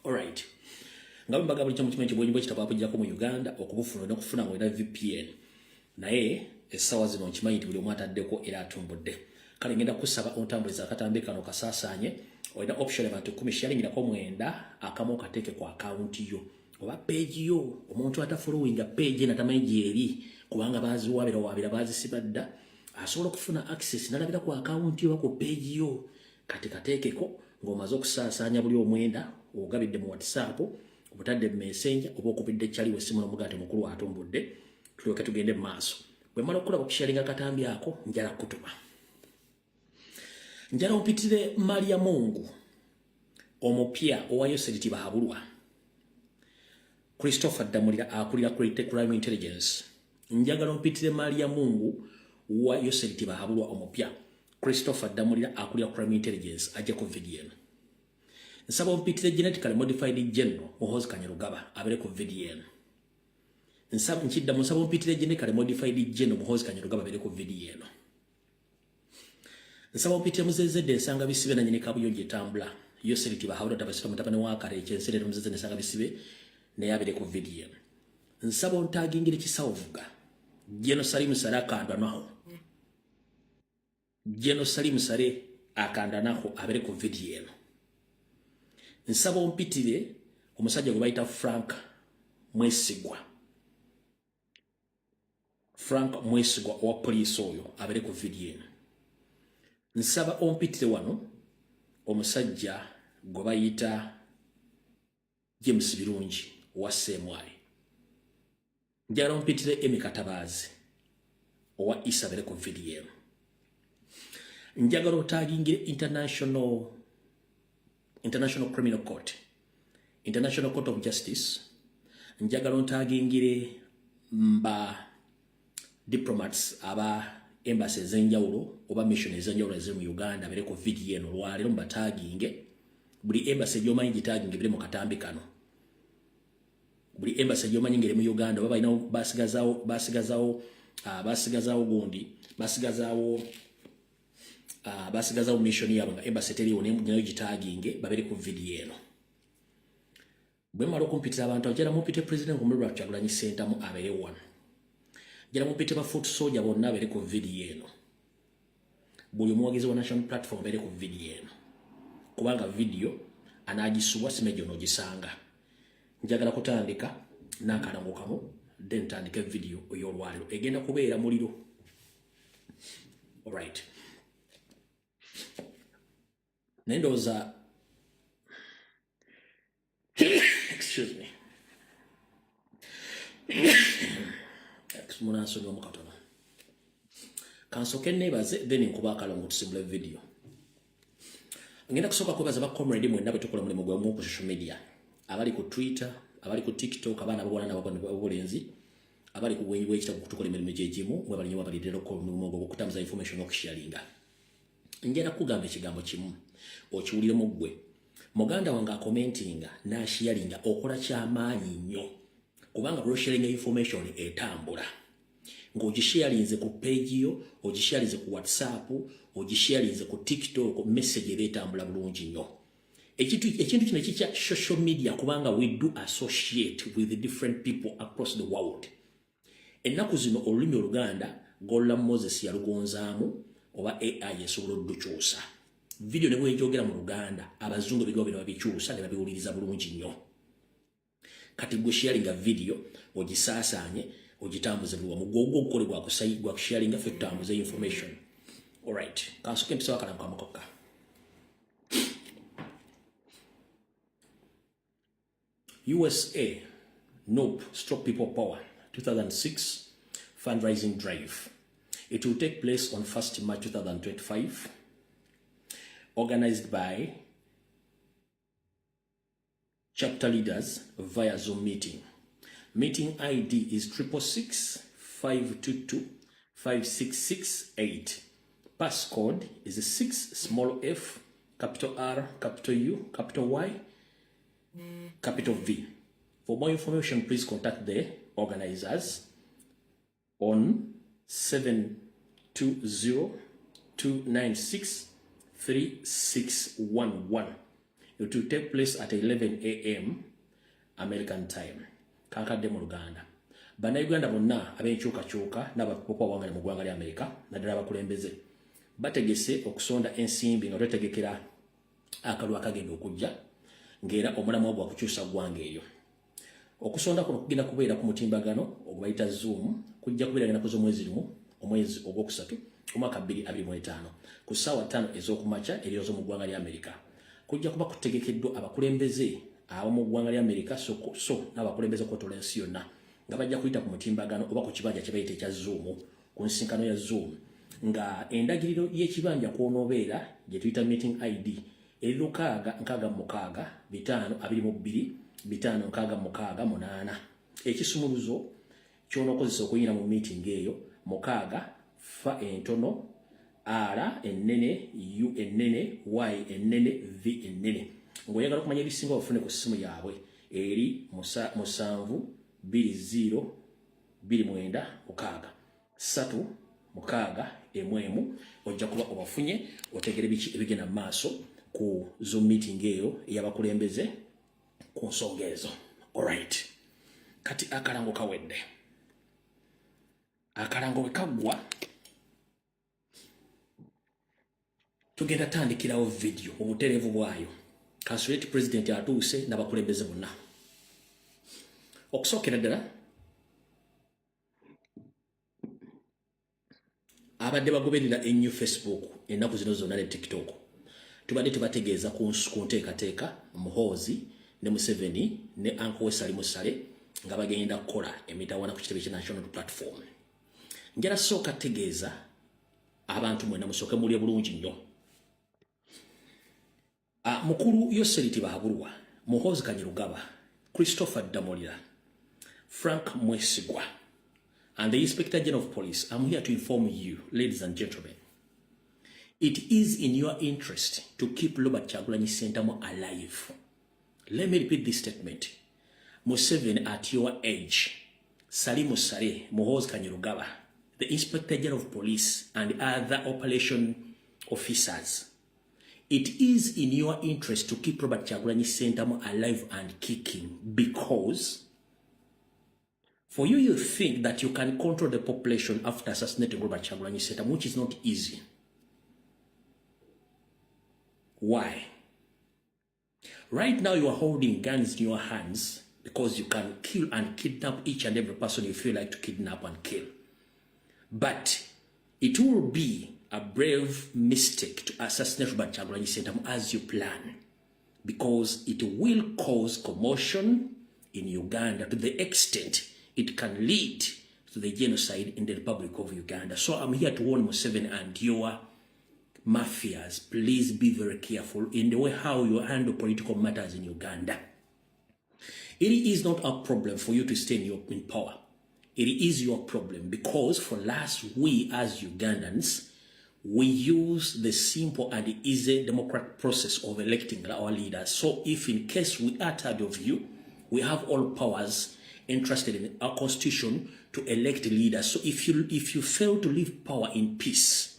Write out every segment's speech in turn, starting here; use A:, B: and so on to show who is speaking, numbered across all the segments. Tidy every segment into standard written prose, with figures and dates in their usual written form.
A: Alright. Ngabe mbaga buli kimu kibwenyi bwe kitapapujjako mu Uganda okubufuna n'okufuna ng'olina VPN. Naye essaawa zino nkimanyi nti buli omu ataddeko era atumbudde. Kale ngenda kusaba ontambuliza akatambi kano kasaasaanye. Olina option abantu 10 sharingirako mwenda akamu kateeke ku akaunti yo. Oba page yo omuntu atafollowinga page natamanyi gyeri kubanga baziwaabira bazisiba dda asobola okufuna access nalabira ku account yo ku page yo kati kateekeko ng'omaze okusaasaanya buli omwenda ogabidde mu WhatsApp obutadde mu Messenger oba okubidde kyali wessimu n'omugaate mukulu atumbudde tulyoke tugende mu maaso. Bwe mmala okulaba okusharinga katambi ako njala kutuma. Njala mpitire Maria Mungu omupya owa Yoseliti Bahabulwa. Christopher Damulira akulira crime intelligence. Njagala mpitire Maria Mungu wa Yoseliti Bahabulwa omupya. Christopher Damulira akulira crime intelligence aje ku video. Nsaba mpitire genetically modified general Muhoozi Kanyarugaba abere ku video. Nsaba mpitire genetically modified general Muhoozi Kanyarugaba abere ku video. Nsaba mpitire Muzezedde Nsanga Bisibe na nyine Kabuyonjo etambula. Yoseliti Bahabulwa tabasita mutabane wa Kare ekyenserero Muzezedde Nsanga Bisibe naye abere ku video. Nsaba ontagingire Kisawuvuga. Jeno Salimu Sare akanda naho. Jeno Salimu Sare akanda naho abere ku video. Nsaba ompitire omusajja gwe bayita Frank Mwesigwa. Frank Mwesigwa wa police oyo abere ku video. Nsaba ompitire wano omusajja gwe bayita James Birungi wa Semwali. Njagala ompitire Emi Katabazi owa Isa abere ku video. Njagala otagingire International Criminal Court, International Court of Justice. Njagala ontagingire mba diplomats aba embassy ezenjawulo oba mission ezenjawulo eziri mu Uganda abere ku video eno lwalero mbataginge. Buli embassy gyomanyi gitaginge bire mu katambi kano. Buli embassy gyomanyi ngere mu Uganda baba ina basigazawo gundi basigazawo mission yabo nga embassy teriwo nayo gitaginge babere ku video eno. Bwe mala okumpitira abantu ajala mupite president Omulwa Kyagulanyi Center mu abere one. Jala mupite ba foot soldier bonna abere ku video eno. Buli muwagizi wa national platform abere ku video eno. Kubanga video anagisuwa simejo no gisanga. Njagala kutandika n'akalango kamu then tandike video oyolwaliro egenda kubeera muliro. Alright. Nendoza excuse me. Muna nsonga mukatono. Kansoke nebaze then nkuba akalongo tusimbule video. Ngenda kusoka kwebaza ba comrade mwenda betukola mulimu gwa mu social media. Abali ku Twitter, abali ku TikTok, abana babona n'abalenzi, abali ku wenyi wekita kutukola emirimu gyegimu, mwe bali nyo bali lero ko mu ngo okutamza information okusharinga. Ngenda kugamba ekigambo kimu okiwulire mu gwe. Muganda wange commentinga na sharinga okola kyamaanyi nnyo. Kubanga bro sharing information etambula. Ng'ogisharinze ku page yo, ogisharinze ku WhatsApp, ogisharinze ku TikTok, message etambula bulungi nnyo. Ekintu kino ekikya social media kubanga we do associate with the different people across the world. Ennaku zino olulimi Oluganda Golla Moses yalugonzaamu oba AI esobola oddukyusa. Video ne bwenjogera mu Luganda abazungu bigawo bino babikyusa ne babiwuliriza bulungi nnyo. Kati gwe sharinga video ogisaasaanye ogitambuze buli wamu gwo okukolebwa gwa kusharinga ffe tutambuze information. Alright, kansoke mpisawo akalamu kamukoka. USA, nope, stop people power, 2006 fundraising drive. It will take place on 1st March 2025, organized by chapter leaders via Zoom meeting. Meeting ID is 666-522-5668. Passcode is 6 small f, capital R, capital U, capital Y, capital V. For more information, please contact the organizers on 720-296-3611. It will take place at 11 a.m. American time. Kakadde mu Luganda. Bannayuganda bonna ab'enkyukakyuka n'abapopopower wange mu ggwanga lya Amerika naddala abakulembeze bategese okusonda ensimbi nga twetegekera akalwa akagenda okujja ng'era omulamwa gwa kukyusa ggwanga eyo. Okusonda kuno kugenda kubeera ku mutimbagano ogwayita Zoom kujja kubeera ennaku z'omwezi lumu omwezi ogwokusatu omwaka 2025 ku ssaawa 5 ez'okumakya eryozo mu ggwanga lya Amerika. Kujja kuba kutegekeddwa abakulembeze ab'omu ggwanga lya Amerika so n'abakulembeze okwetooloola ensi yonna nga bajja kuyita ku mutimbagano oba ku kibanja kye bayita ekya Zoom ku nsinkano ya Zoom nga endagiriro y'ekibanja kw'onoobeera gye tuyita meeting ID eri 6662522 ekisumuluzo ky'onookozesa okuyina mu meeting eyo 6 fa entono R ennene U ennene Y ennene V ennene. Ng'oyagala okumanya ebisinga bafune ku ssimu yaabwe eri 72096 ojja kuba obafunye otegere biki ebigenda mu maaso ku Zoom meeting eyo ey'abakulembeze ku nsonga ezo. Alright, kati akalango kawedde. Akalango bwe kaggwa tugenda tandikirawo video mu butereevu bwayo. Kansulate president atuuse n'abakulembeze bonna. Okusookera ddala abadde bagoberera ennyo Facebook ennaku zino zonna ne TikTok tubadde tubategeeza ku nteekateeka Muhoozi ne Museveni ne Uncle Wesali Musale nga bagenda kukola emitawaana ku kitebe kya National Platform. Njala sooka tegeeza abantu mwena musooke mulye bulungi nnyo. Mukulu Yoseliti Bahabulwa, Muhoozi Kanyerugaba, Christopher Damolira, Frank Mwesigwa, and the Inspector General of Police, I'm here to inform you, ladies and gentlemen, it is in your interest to keep Robert Kyagulanyi Ssentamu alive. Let me repeat this statement. Museveni at your age, Sali Musare, Muhoozi Kanyerugaba, the Inspector General of Police, and other operation officers, it is in your interest to keep Robert Kyagulanyi Ssentamu alive and kicking because for you think that you can control the population after assassinating Robert Kyagulanyi Ssentamu, which is not easy. Why? Right now you are holding guns in your hands because you can kill and kidnap each and every person you feel like to kidnap and kill. But it will be a brave mistake to assassinate Robert Kyagulanyi Ssentamu as you plan, because it will cause commotion in Uganda to the extent it can lead to the genocide in the Republic of Uganda. So I'm here to warn Museveni and your mafias, please be very careful in the way how you handle political matters in Uganda. It is not a problem for you to stay in power. It is your problem because for last we as Ugandans, we use the simple and easy democratic process of electing our leaders. So if in case we are tired of you, we have all powers entrusted in our constitution to elect leaders. So if you fail to leave power in peace,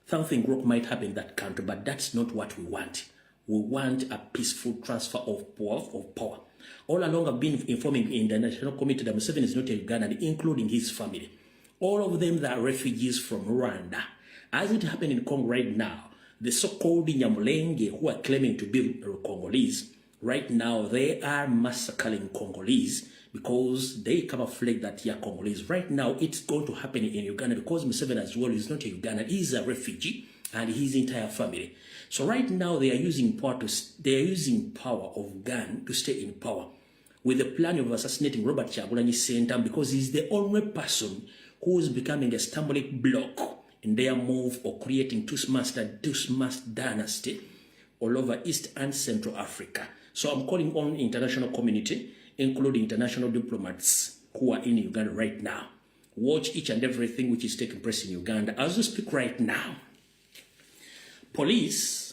A: something wrong might happen in that country, but that's not what we want. We want a peaceful transfer of power. All along I've been informing the International Committee that Museveni is not a Ugandan, including his family. All of them that are refugees from Rwanda. As it happened in Congo right now, the so-called Nyamulenge who are claiming to be Congolese, right now they are massacring Congolese because they camouflage that they are Congolese. Right now it's going to happen in Uganda because Museveni as well is not a Ugandan, he's a refugee and his entire family. So right now they are using power of gun to stay in power with the plan of assassinating Robert Kyagulanyi Ssentamu because he's the only person who is becoming a stumbling block in their move of creating two-smash dynasty all over East and Central Africa. So I'm calling on international community, including international diplomats who are in Uganda right now. Watch each and everything which is taking place in Uganda. As we speak right now, police,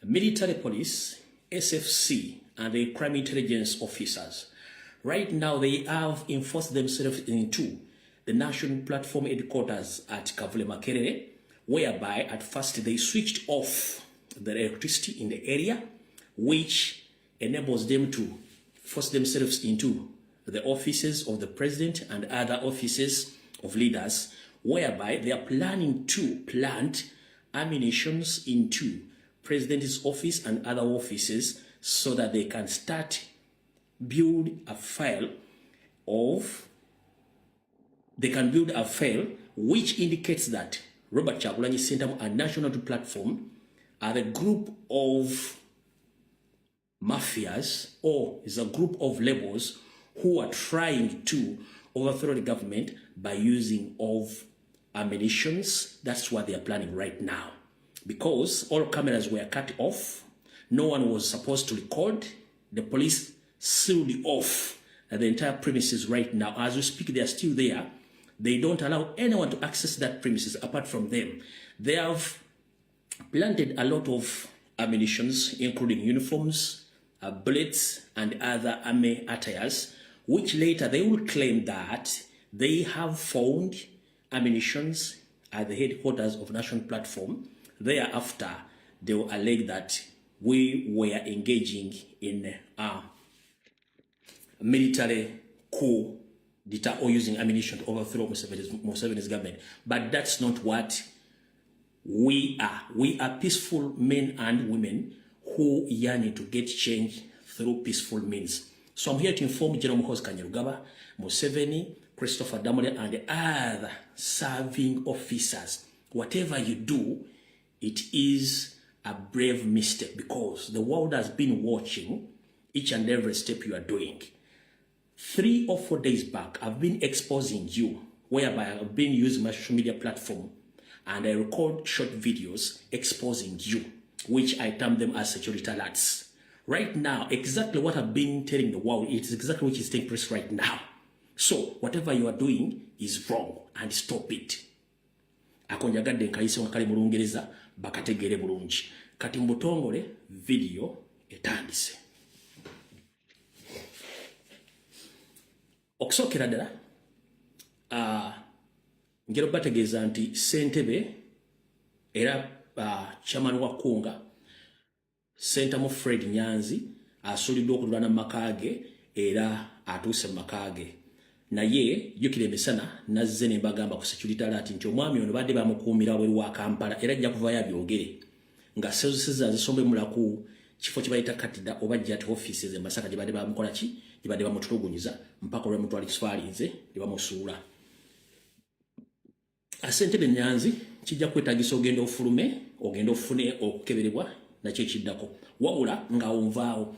A: military police, SFC, and the crime intelligence officers, right now they have enforced themselves into the National Platform headquarters at Kavule Makerere, whereby at first they switched off the electricity in the area, which enables them to force themselves into the offices of the president and other offices of leaders, whereby they are planning to plant ammunitions into president's office and other offices so that they can start build a file which indicates that Robert Kyagulanyi Ssentamu and National Platform are a group of mafias, or is a group of labels who are trying to overthrow the government by using of ammunitions. That's what they are planning right now. Because all cameras were cut off, no one was supposed to record. The police sealed off the entire premises right now. As we speak, they are still there. They don't allow anyone to access that premises apart from them. They have planted a lot of ammunitions, including uniforms, bullets, and other army attires, which later they will claim that they have found ammunitions at the headquarters of National Platform. Thereafter, they will allege that we were engaging in a military coup d'etat or using ammunition to overthrow Museveni's government. But that's not what we are. We are peaceful men and women who yearn to get change through peaceful means. So I'm here to inform General Muhoozi Kainerugaba, Museveni, Christopher Damule, and other serving officers. Whatever you do, it is a brave mistake, because the world has been watching each and every step you are doing. 3 or 4 days back, I've been exposing you, whereby I've been using my social media platform and I record short videos exposing you, which I term them as security alerts. Right now, exactly what I've been telling the world, it is exactly what is taking place right now. So, whatever you are doing is wrong, and stop it. Akonjagadde nkayise wakali mu Lungereza bakategere bulungi. Kati mbutongole video etandise. Okusookera ddala, ngero bategeeza nti Ssentebe era chairman wa Kunga Ssentamu Fred Nyanzi asuuliddwa okulwana mu maka ge era atuuse mu maka ge. Naye jjukira emisana nazze ne mbagamba ku security alert nti omwami ono badde bamukuumira wabweru wa Kampala era ajja kuvayo abyogere nga services azisombemula ku kifo kye bayita Katida oba Jet offices e Masaka gye badde bamukola ki gye badde bamutulugunyiza mpaka olw'emutwala kiswalinze ne bamusuula. Ssentebe Nyanzi kijja kwetagisa ogenda ofulume ogenda ofune okukeberebwa nakyo ekiddako, wabula nga onvaawo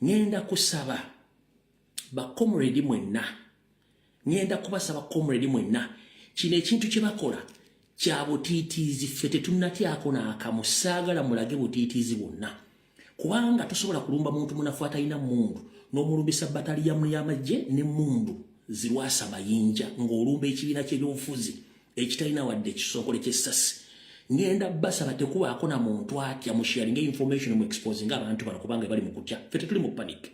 A: ngenda kusaba bakomredi mwenna, ngenda kubasaba komredi mwenna, kino ekintu kye bakola kya butiitiizi, ffe tetunnatyako n'akamu, saagala mulage butiitiizi bwonna, kubanga tosobola kulumba muntu munafu atalina mundu n'omulumbisa bataliyamu y'amagye ne mundu zirwasa mayinja ng'olumba ekibiina ky'ebyobufuzi ekitalina wadde ekisokole ky'essasi. Ngenda basaba tekubaako na muntu atya mu sharing information mu exposing abantu bano kubanga bali mu kutya. Ffe tetuli mu panic.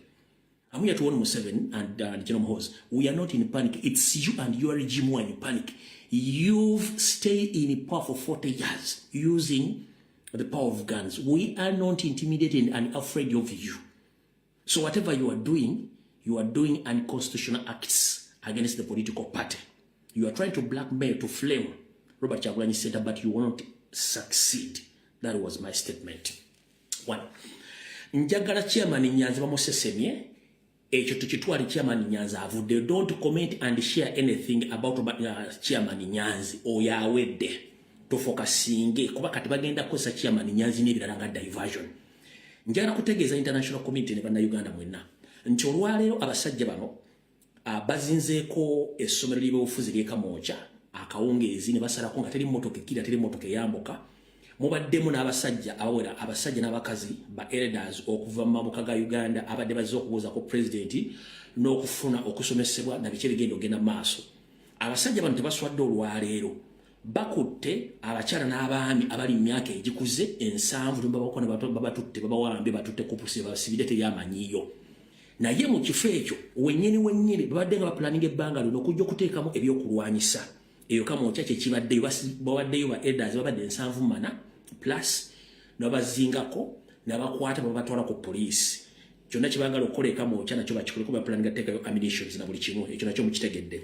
A: I'm here to warn Museveni and General Muhoozi. We are not in panic. It's you and your regime who are in panic. You've stayed in power for 40 years using the power of guns. We are not intimidated and afraid of you. So whatever you are doing unconstitutional acts against the political party. You are trying to blackmail, to flame Robert Kyagulanyi Ssentamu, but you won't succeed. That was my statement. 1. Njagala chairman Nyanzi bamusesemye ekyo tukitwali chairman Nyanzi avudde. Don't comment and share anything about chairman Nyanzi oyawedde tofokasinge kuba kati bagenda kukosa chairman Nyanzi n'ebirala nga diversion. Njagala kutegeeza international community ne bannayuganda mwenna nti olwaleero abasajja bano bazinzeeko essomero ly'ebyobufuzi ly'e Kamooja akawungeezi ne basalako nga teri mmotoka ekkira, teri mmotoka eyambuka. Mubaddemu n'abasajja awera, abasajja n'abakazi ba elders okuva mu mabuka ga Uganda abadde bazze okubuuza ku president n'okufuna okusomesebwa na biki ebigenda ogenda maaso. Abasajja bano tebaswadde olwaleero, bakutte abakyala n'abaami abali mu myaka egikuze 7 babatutte, babawambye batutte ku pusi, basibire teryamanyiyo. Naye mu kifo ekyo wennyini babadde nga baplaninga ebbanga lino okujja okuteekamu ebyokulwanyisa. Eyo Kamooja kye kibaddeyo, babaddeyo ba elders babadde 7 plus n'abazingako n'abakwata babatwala ku police kyonna kibagala okukoleka mu kyana kyo bakikole kuba plan gateekayo ammunitions na buli kimu ekyo nakyo mukitegedde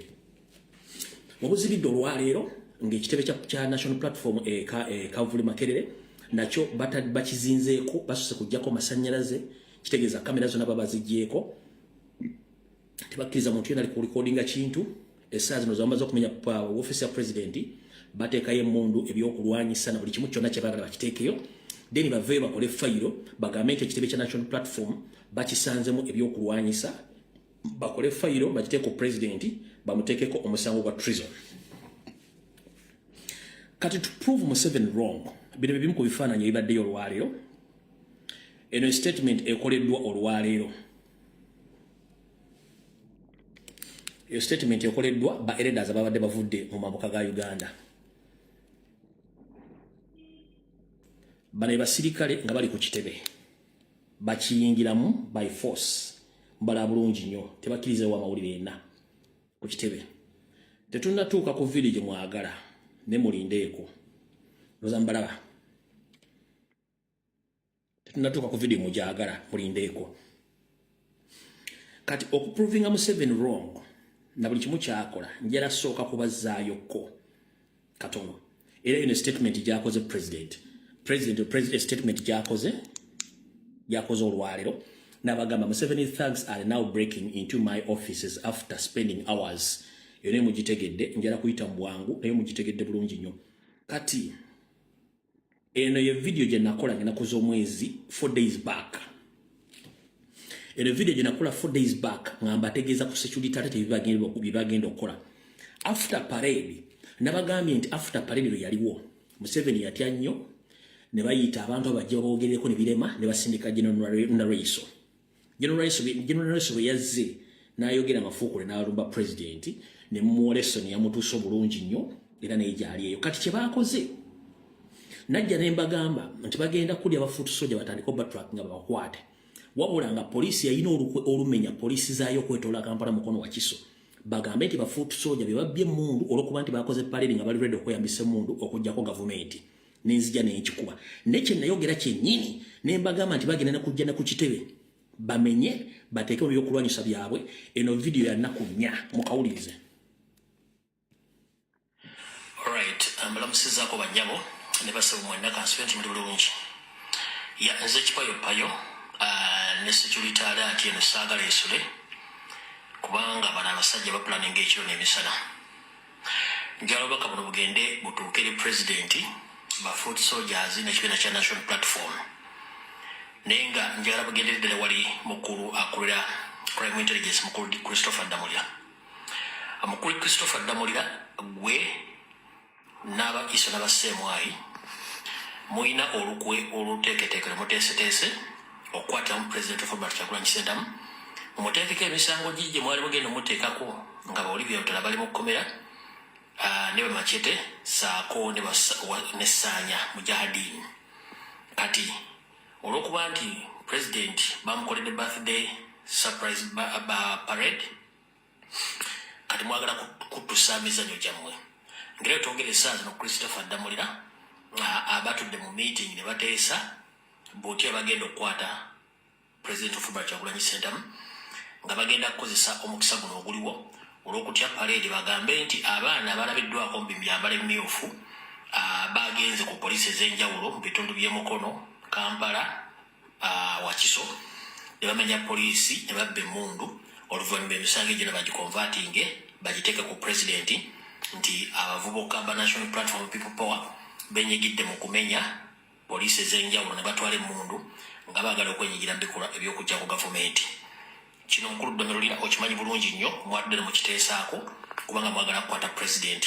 A: mu buzibidde olwaleero ng'ekitebe kya national platform Kavuli Makerere nakyo bakizinzeeko basose kujjako masannyalaze kitegeeza kamera zonna babazigyeko tebakkiriza muntu yena ali ku recordinga kintu essaawa zino zamaze okumenya office ya president bateekayo emmundu ebyokulwanyisa na buli kimu kyonna kyebagala bakiteekeyo then baveeyo bakole fayiro bagambe nti ekitebe kya national platform bakisanzemu ebyokulwanyisa bakole fayiro bagiteeko president bamuteekeko omusango gwa treason kati to prove Museveni wrong bino bibimu ku bifaananyi ebibaddeyo olwaleero eno statement ekoleddwa olwaleero iyo statement ekoleddwa ba elders ababadde bavudde mu mambuka ga Uganda bano basirikale nga bali ku kitebe bakiyingiramu by force mbala bulungi nnyo tebakkirize wa mawulire yenna ku kitebe tetunnatuuka ku video gye mwagala ne mulindeeko lozambalaba tetunnatuuka ku video mujagala mulindeeko kati okuprovinga Museveni wrong na buli kimu kyakola njala sooka kubazaayoko katono era ino statement gyakoze president statement gyakoze olwaleero n'abagamba Museveni thugs are now breaking into my offices after spending hours yone mugitegedde njala kuyita mu bwangu naye mugitegedde bulungi nnyo kati eno ye video gye nakola ng'enaku z'omwezi 4 days back eno video gye nakola 4 days back nga mbategeeza ku security ate bibagenda okukola after parade nabagambye nti after parade lwe yaliwo Museveni yatya nnyo ne bayita abantu abajja boogereko ne birema ne basindika General Raiso bwe yazze n'ayogera amafuukule n'alumba president ne mumuwa lesson yamutuusa obulungi nnyo era naye gyali eyo kati kye baakoze najja ne mbagamba nti bagenda kulya abafuutu soja batandika batrack nga babakwate wabula nga poliisi yalina olumenya poliisi zaayo okwetoola Kampala mukono wa kiso bagambe nti bafuutu soja bye babbye emmundu olw'okuba nti bakoze parade nga bali ready okweyambisa emmundu okuggyako gavumenti nenzija n'ekikuba nekye nayogera kyennyini ne mbagamba nti bagenda nekujja ne ku kitebe bamenye bateeke mu byokulwanyisa byabwe eno video ya nnaku 4 mukawulirize. Alright, mbalamusizaako bannyabo ne basaba mwenna kansibe nti muli bulungi ya nze kipayopayo ne security alert eno saagala esule kubanga bano abasajja bapulaninga ekiro n'emisana njala obubaka buno bugende butuukire president ba foot soldiers n'ekibiina kya national platform naye nga njala bugendere ddala wali mukulu akulira crime intelligence mukulu Christopher Damulira gwe n'aba iso n'abaseemwayi muyina olukwe oluteeketeekere muteeseteese okukwata mu president of Robert Kyagulanyi Ssentamu mumuteekeko emisango gye mwali mugenda muteekako nga bawuli byabutala bali mu kkomera ne Bamachete saako ne Ssaanya Mujahideen kati olw'okuba nti president bamukoledde birthday surprise parade kati mwagala kutusa emizannyo gyammwe ngera twongere essaawa zino Christopher Damulira abatudde mu meeting ne bateesa bw'otya bagenda okukwata president of Robert Kyagulanyi Ssentamu nga bagenda kukozesa omukisa guno oguliwo olw'okutya parade bagambe nti abaana abalabiddwako mu byambalo ebimyufu bagenze ku poliisi ez'enjawulo mu bitundu by'emukono Kampala Wakiso ne bamenya poliisi ne babba emmundu oluvannyuma emisango egyo ne bagikonvatinge bagiteeke ku president nti abavubuka ba national platform peoplepower benyigidde mu kumenya poliisi ez'enjawulo ne batwala emmundu nga baagala okwenyigira mu bikolwa eby'okujja ku gavumenti. Kino mukulu Damulira okimanyi bulungi nnyo mwadde mu kiteesaako kubanga mwagala kukwata president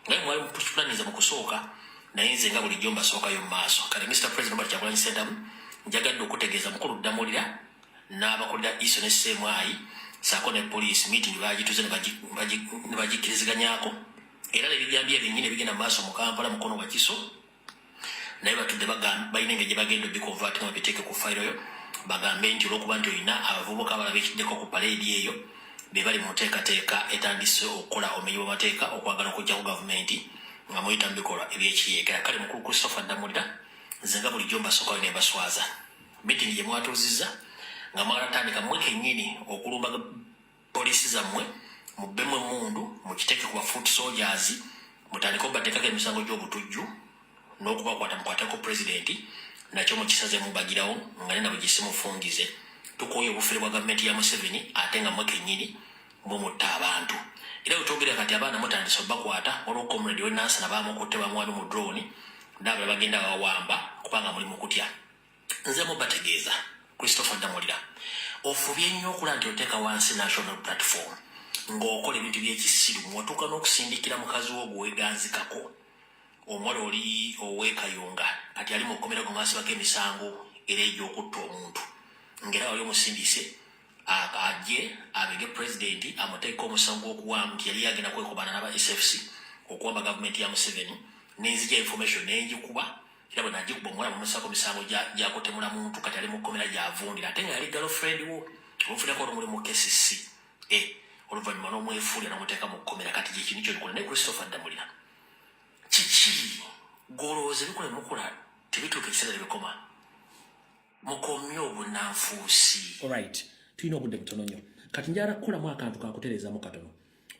A: naye mwali mupulaniza mu kusooka naye nze nga bulijjo mbasookayo mu maaso kale Mr. President Robert Kyagulanyi Ssentamu njagadde okutegeeza mukulu Damulira n'abakulira iso ne Ssemwayi saako ne poliisi meeting bagituze ne bagikkirizganyaako era nebijambi ebyennyini ebigenda mu maaso mu Kampala mukono wa Kiso naye batudde balina engeri gye bagenda obikonvatinga babiteeke ku fayiro yo bagambe nti olw'okuba nti olina abavubuka abalala bekiddeko ku paleedi eyo be bali mu nteekateeka etandise okukola omenyi bw'amateeka okwagala okujja ku gavumenti nga muyita mu bikolwa ebyekiyeekera kale mukulu Christopher Damulira nze nga bulijjo mbasookayo ne mbaswaza meeting ye mwatuziza nga mwala tandika mwe kenyini okulumba polisi zammwe mubbemu emundu mukiteke ku foot soldiers mutandika obateekako emisango gy'obutujju n'okubakwata mukwateko pulezidenti nakyo mukisaze mubagirawo nga nena bwe gisimufungize tukooye obufere bwa gavumenti ya Museveni ate nga mwe kenyini mwe mutta abantu era wetwogera kati abaana mutandisa obakwata olwo comrade we Nansana baamukutte bamwami mu drone n'abalala bagenda bawamba kubanga muli mu kutya nze mubategeeza Christopher Damulira ofubye nnyo okulaba nti oteeka wansi national platform ng'okola ebintu by'ekisiru mwatuuka n'okusindikira mukazi wo gweweganzikako omuwala oli ow'ekayunga kati ali mu kkomera gomwasibako emisango era egy'okutta omuntu ngera wali omusindise ajje abege pulezidenti amuteeka omusango gw'okuwamba nti yali yagenda kwekobana n'aba SFC okuwamba gavumenti ya Museveni n'enzija information n'engikuba era bwe nagikuba omuwala bamusako misango gyakutemula muntu kati ali mu kkomera gy'avundira ate nga yali girlfriend wo omufunako olwo muli mu KCC oluvannyuma n'omwefuulira n'omuteeka mu kkomera kati gyekinu kyolikola naye Christopher Damulira kiki golooza ebikola mukula tebituuka ekiseera tebikoma mukomye obunanfuusi. Alright, tulina obudde butono nnyo kati njala kukolamu akantu kakutereezamu katono.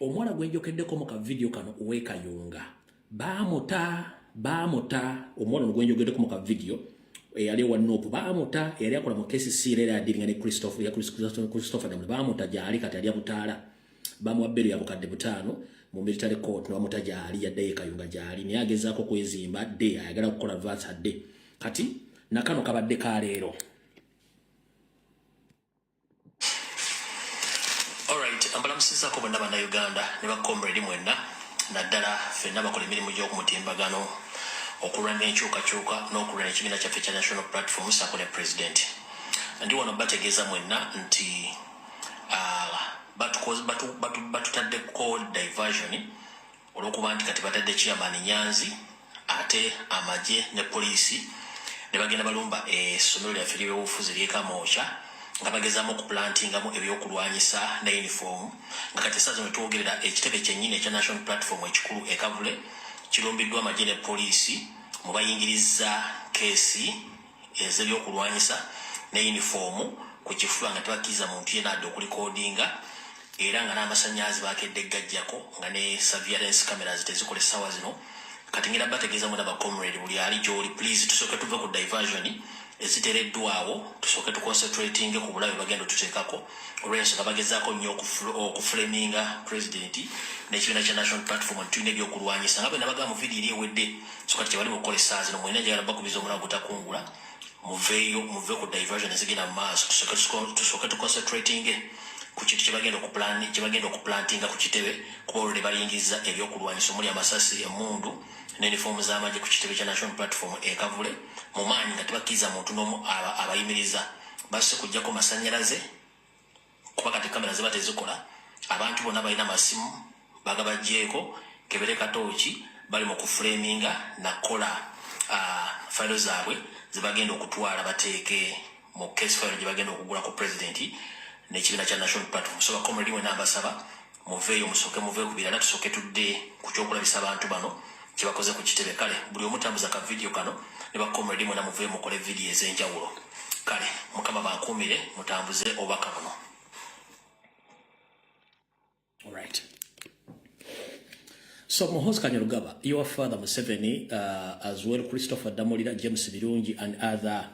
A: Omuwala gwenjokeddeko mu kavidiyo kano ow'ekayunga baamuta omuwala ono gwenjogeddeko mu kavidiyo eyali ewa Nopu baamuta eyali akola mu KCC era adiringa ne Christopher Damulira baamuta gyali kati ali abutaala bamuwa bbeeru ya bukadde 5 mu military court n'amuta gyali yaddeyo ekayunga gyali naye agezaako kwezimba dde ayagala kukola advance adde kati nakano kabadde ka leero. Alright, ambalamusizaako bonna bannayuganda ne bakomredi mwenna naddala ffenna bakola emirimu gy'okumutimbagano okulwana enkyukakyuka n'okulwana ekibiina kyaffe kya national platform sako ne president ndi wano bategeeza mwenna nti batutaddeko diversion olw'okuba nti kati batadde chairman Nyanzi ate amagye ne poliisi ne bagenda balumba essomero lyaffe ly'ebyobufuzi ly'Ekamosha nga bagezaamu okuplantingamu ebyokulwanyisa ne uniform nga kati essaawa zino twogerera ekitebe kyennyini ekya national platform ekikulu ekavule kirumbiddwa amagye ne poliisi mu bayingiriza keesi ez'ebyokulwanyisa ne uniform ku kifuba nga tebakkiriza muntu yenna adde okulikodinga era nga n'amasannyalaze bakedde gajjako nga ne surveillance cameras tezikola essaawa zino kati ngenda bategeeza mu n'abacomrade buli ali gy'oli please tusooke tuve ku diversion eziteereddwawo tusooke tuconcentrating ku bulabe bagenda tuteekako olw'ensonga bagezaako nnyo okufulaminga pulezidenti n'ekibiina kya national platform tulina ebyokulwanyisa nga bwe nabaga mu vidiyo eri ewedde so kati kyebali mukola essaawa zino mwena njagala bakubiza omulago gutakungula muve ku diversion ezigenda mu maaso tusooke tuconcentrating ku kintu kyebagenda okuplantinga ku kitebe kuba olwo ne bayingiriza ebyokulwanyisa omuli amasasi emundu n'uniform z'amagye ku kitebe kya national platform ekavule mu maanyi nga tebakkiriza muntu n'omu abayimiriza basse kujjako masannyalaze kuba kati kamera ziba tezikola abantu bonna balina amasimu bagabajjeeko kebere katooki bali mu kufulaminga nakola fayiro zaabwe zibagenda okutwala bateeke mu case file gye bagenda okugula ku pulezidenti n'ekibiina kya national platform so bakomredi mwenna mbasaba muveeyo musooke muve ku birala tusooke tudde ku kyokulabisa abantu bano kyebakoze ku kitebe kale buli omutambuza ka vidiyo kano ne bakomredi mwenna muveeyo mukole vidiyo ez'enjawulo kale mukama bankuumire mutambuze obubaka buno. All right. So Muhoozi Kanyarugaba, your father Museveni, as well Christopher Damulira, James Birungi, and other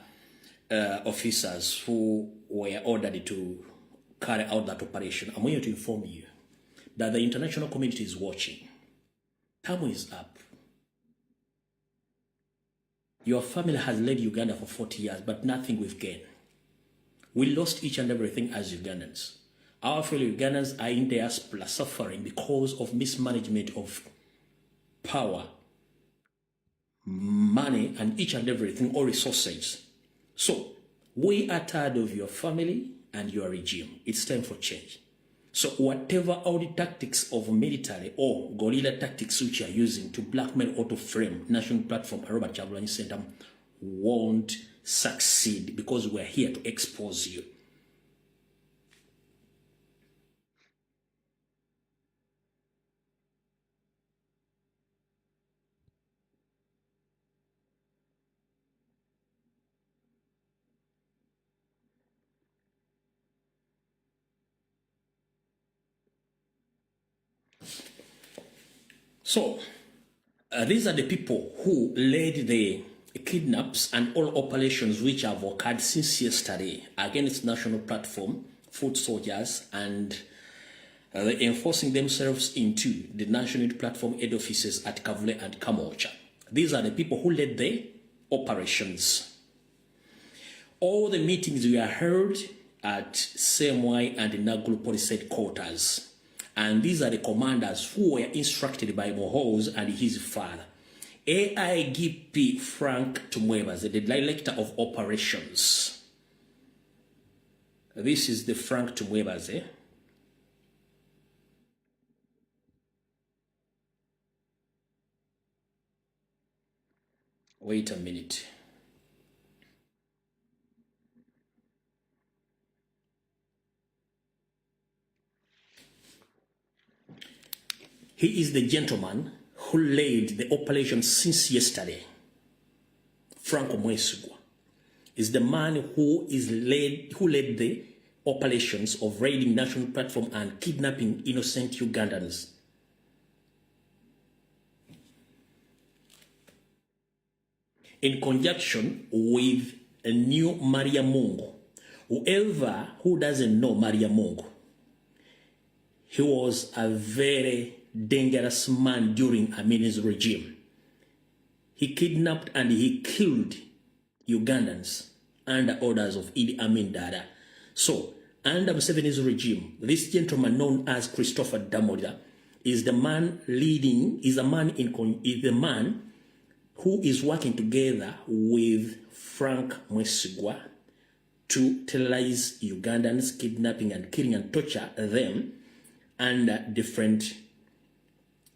A: officers who were ordered to carry out that operation, I'm here to inform you that the international community is watching. Time is up. Your family has led Uganda for 40 years, but nothing we've gained. We lost each and everything as Ugandans. Our fellow Ugandans are in diaspora suffering because of mismanagement of power, money, and each and everything, all resources. So, we are tired of your family and your regime. It's time for change. So, whatever all the tactics of military or guerrilla tactics which you are using to blackmail or to frame National Platform and Robert Kyagulanyi Center won't succeed because we're here to expose you. So, these are the people who led the kidnaps and all operations which have occurred since yesterday against national platform, foot soldiers, and enforcing themselves into the national platform head offices at Kavule and Kamocha. These are the people who led the operations. All the meetings were held at CMY and Nagulu Police Headquarters. And these are the commanders who were instructed by Mohoz and his father. AIGP Frank Tumwebas, the director of operations. This is the Frank Tumwebas, eh? Wait a minute. He is the gentleman who led the operation since yesterday. Frank Mwesugwa is the man who led the operations of raiding national platform and kidnapping innocent Ugandans. In conjunction with a new Maria Mungo. Whoever who doesn't know Maria Mungo, he was a very dangerous man during Amin's regime. He kidnapped and he killed Ugandans under orders of Idi Amin Dada. So, under Museveni's regime, this gentleman known as Christopher Damoda is the man the man who is working together with Frank Mwesigwa to terrorize Ugandans, kidnapping and killing and torture them under different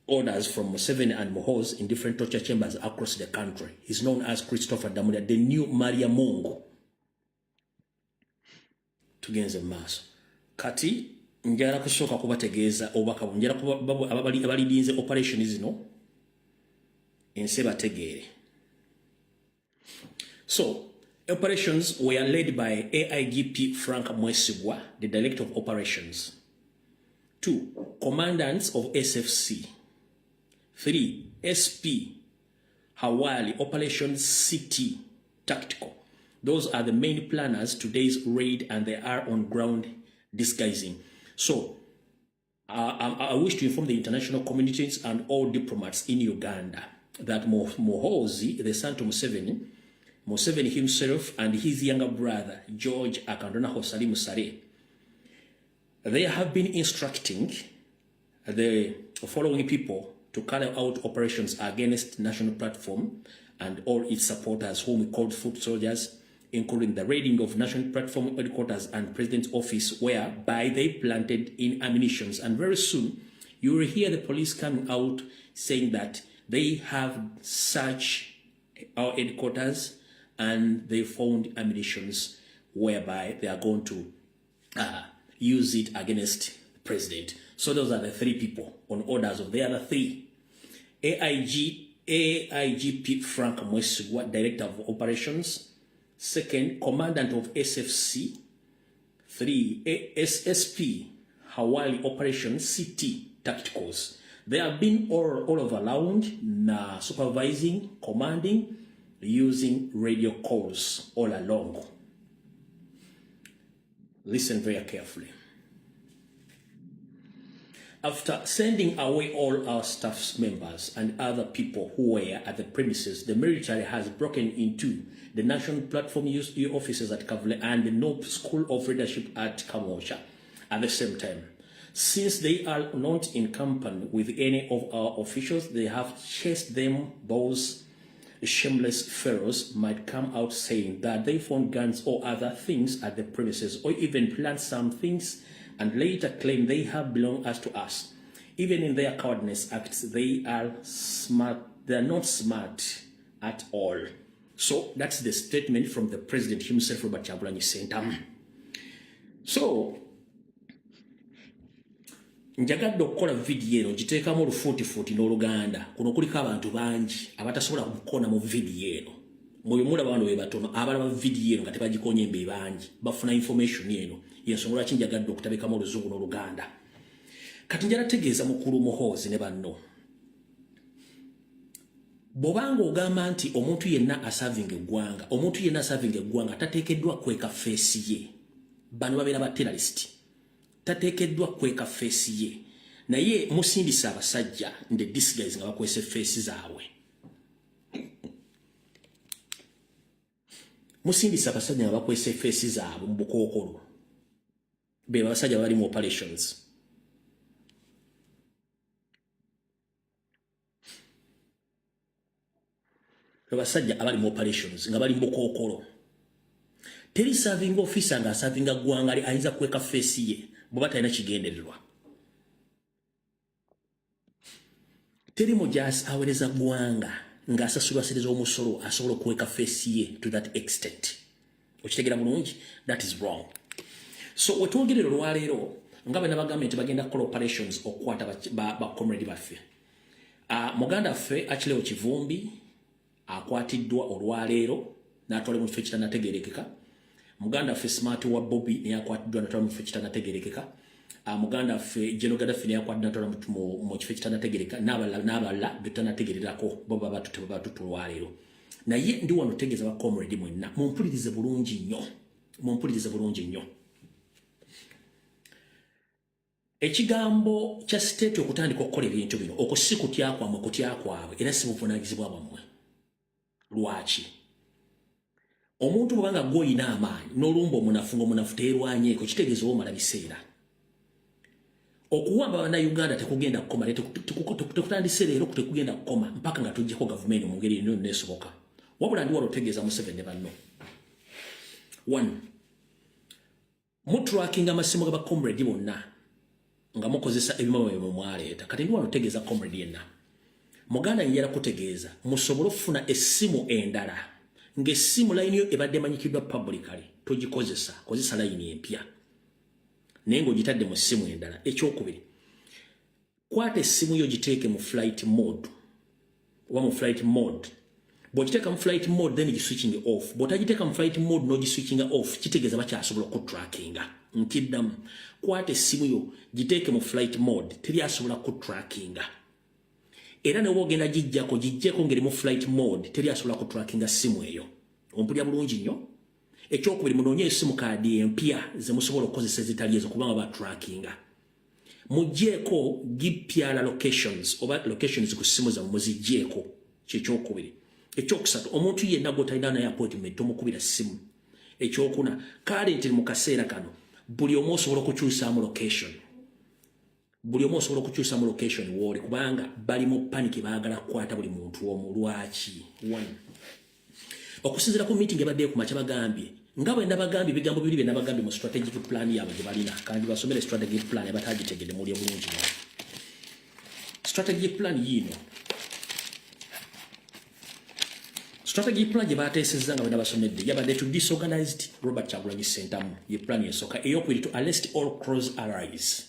A: orders from Museveni and Mohoz in different torture chambers across the country. He's known as Christopher Damoda, the new Maria Mungo. Tugenze maso. Kati, njala kusooka kubategeeza obaka njala abalidinze operation zino ense bategeere. So, operations were led by AIGP Frank Mwesigwa, the Director of Operations. 2. Commandants of SFC. 3. SP Hawali Operations City Tactical. Those are the main planners today's raid, and they are on ground disguising. So, I wish to inform the international communities and all diplomats in Uganda that Mohozi, the son to Museveni himself and his younger brother, George Akandona Hosali Musare, they have been instructing the following people to carry out operations against national platform and all its supporters, whom we called foot soldiers, including the raiding of national platform headquarters and president's office, whereby they planted in ammunitions. And very soon, you will hear the police coming out saying that they have searched our headquarters and they found ammunitions whereby they are going to use it against the president. So those are the 3 people on orders of the other 3. AIGP Frank Mwesigwa, Director of Operations. 2nd, Commandant of SFC. 3, SSP Hawali Operations CT Tacticals. They have been all over around, supervising, commanding, using radio calls all along. Listen very carefully. After sending away all our staff members and other people who were at the premises, the military has broken into the National Platform USD offices at Kavule and the Nope School of Leadership at Kamosha at the same time. Since they are not in company with any of our officials, they have chased them. Those shameless fellows might come out saying that they found guns or other things at the premises, or even plant some things and later claim they have belonged to us. Even in their cowardness acts, they are smart. They are not smart at all. So that's the statement from the president himself, Robert Kyagulanyi Ssentamu. So, njagadde okukola video eno ngiteekamu olufuutifuuti n'oluganda kuno kuliko abantu bangi abatasobola kukona mu video eno. Mwe mulaba abantu be batono abalaba video eno nga tebagikonye mbe bangi bafuna information eno. Yensonga lwaki njagadde okutabikamu oluzungu n'oluganda. Kati njala tegeeza mukulu Muhoozi ne banno. bobanga ogamba nti omuntu yenna aserving eggwanga omuntu yenna aserving eggwanga tateekeddwa kweka face ye bano babeera ba terrorist tateekeddwa kweka face ye naye musindisa abasajja nde disguise nga bakwese face zaabwe musindisa abasajja nga bakwese face zaabwe mu bukookolo be abasajja bali mu operations abasajja abali mu operations nga bali mu bukookolo teri serving officer nga serving ggwanga ali ayinza kweka face ye bwe batalina kigendererwa teri mujaasi aweereza ggwanga ng'asasulwasereza omusolo asobola okuweka face ye to that extent okitegeera bulungi that is wrong so wetwogerera olwaleero nga bwe nabagambye nti bagenda kukola operations okukwata bacomrade baffe muganda ffe akirewo kivumbi akwatiddwa olwaleero n'atwala mu kifo ekitanategeerekeka muganda ffe smart wa bobi naye akwatiddwa n'atwala mu kifo ekitanategeerekeka muganda ffe General Gaddafi naye akwatiddwa n'atwala mu kifo ekitanategeereka n'abalala betanategeererako bo baba batutu olwaleero naye ndi wano tegeeza bacomrade mwenna mumpulirize bulungi nnyo ekigambo kya state okutandika okukola ebintu bino okusi kutya kwabwe era si buvunaanyizibwa bwammwe lwaki omuntu bwanga gw'olina amaanyi n'olumba omunafu ng'omunafu teerwanyeeko kitegeeza omala biseera okuwamba bannayuganda tekugenda kukoma tekutandise leero tekugenda kukoma mpaka nga tuggyeko gavumenti mu ngeri eno neesoboka wabula ndi wala otegeeza Museveni ne banno 1 mutrackinga amasimu ga bacomrade bonna nga mukozesa ebimama bye mwaleeta kati ndi wano otegeeza comrade yenna muganda njala kutegeeza musobole okufuna essimu endala ng'essimu layini yo ebadde emanyikiddwa publicly kozesa layini empya naye ng'ogitadde mu ssimu endala ekyokubiri kwata essimu yo giteeke mu flight mode oba mu flight mode bw'ogiteeka mu flight mode then giswitching off bw'otagiteeka mu flight mode n'ogiswitchinga off kitegeeza bakyasobola okutrackinga nkiddamu kwata essimu yo giteeke mu flight mode teri asobola kutrackinga era ne wogenda gijjako ngeri mu flight mode teri asobola kutrackinga ssimu eyo ompulya bulungi nnyo ekyokubiri munoonye essimu kaadi empya ze musobola okukozesa ezitali ezo kubanga batrackinga muggyeko gipyala locations oba locations ku ssimu zammwe muziggyeko kyekyokubiri ekyokusatu omuntu yenna gw'otalina naye appointment tomukubira ssimu ekyokuna currently mu kaseera kano buli omu osobola okukyusaamu location wooli kubanga bali mu panic baagala kukwata buli muntu omu lwaki okusinziira ku meeting ebadde ku makya bagambye nga bwe nabagambye ebigambo bibiri bye nabagambye mu strategic plan yaabwe gye balina kandi basomere strategic plan abatagitegedde mulye bulungi strategic plan yiino strategic plan gye bateesezza nga bwe nabasomedde yabadde to disorganized Robert Kyagulanyi Ssentamu ye plan esooka eyokubiri to arrest all close allies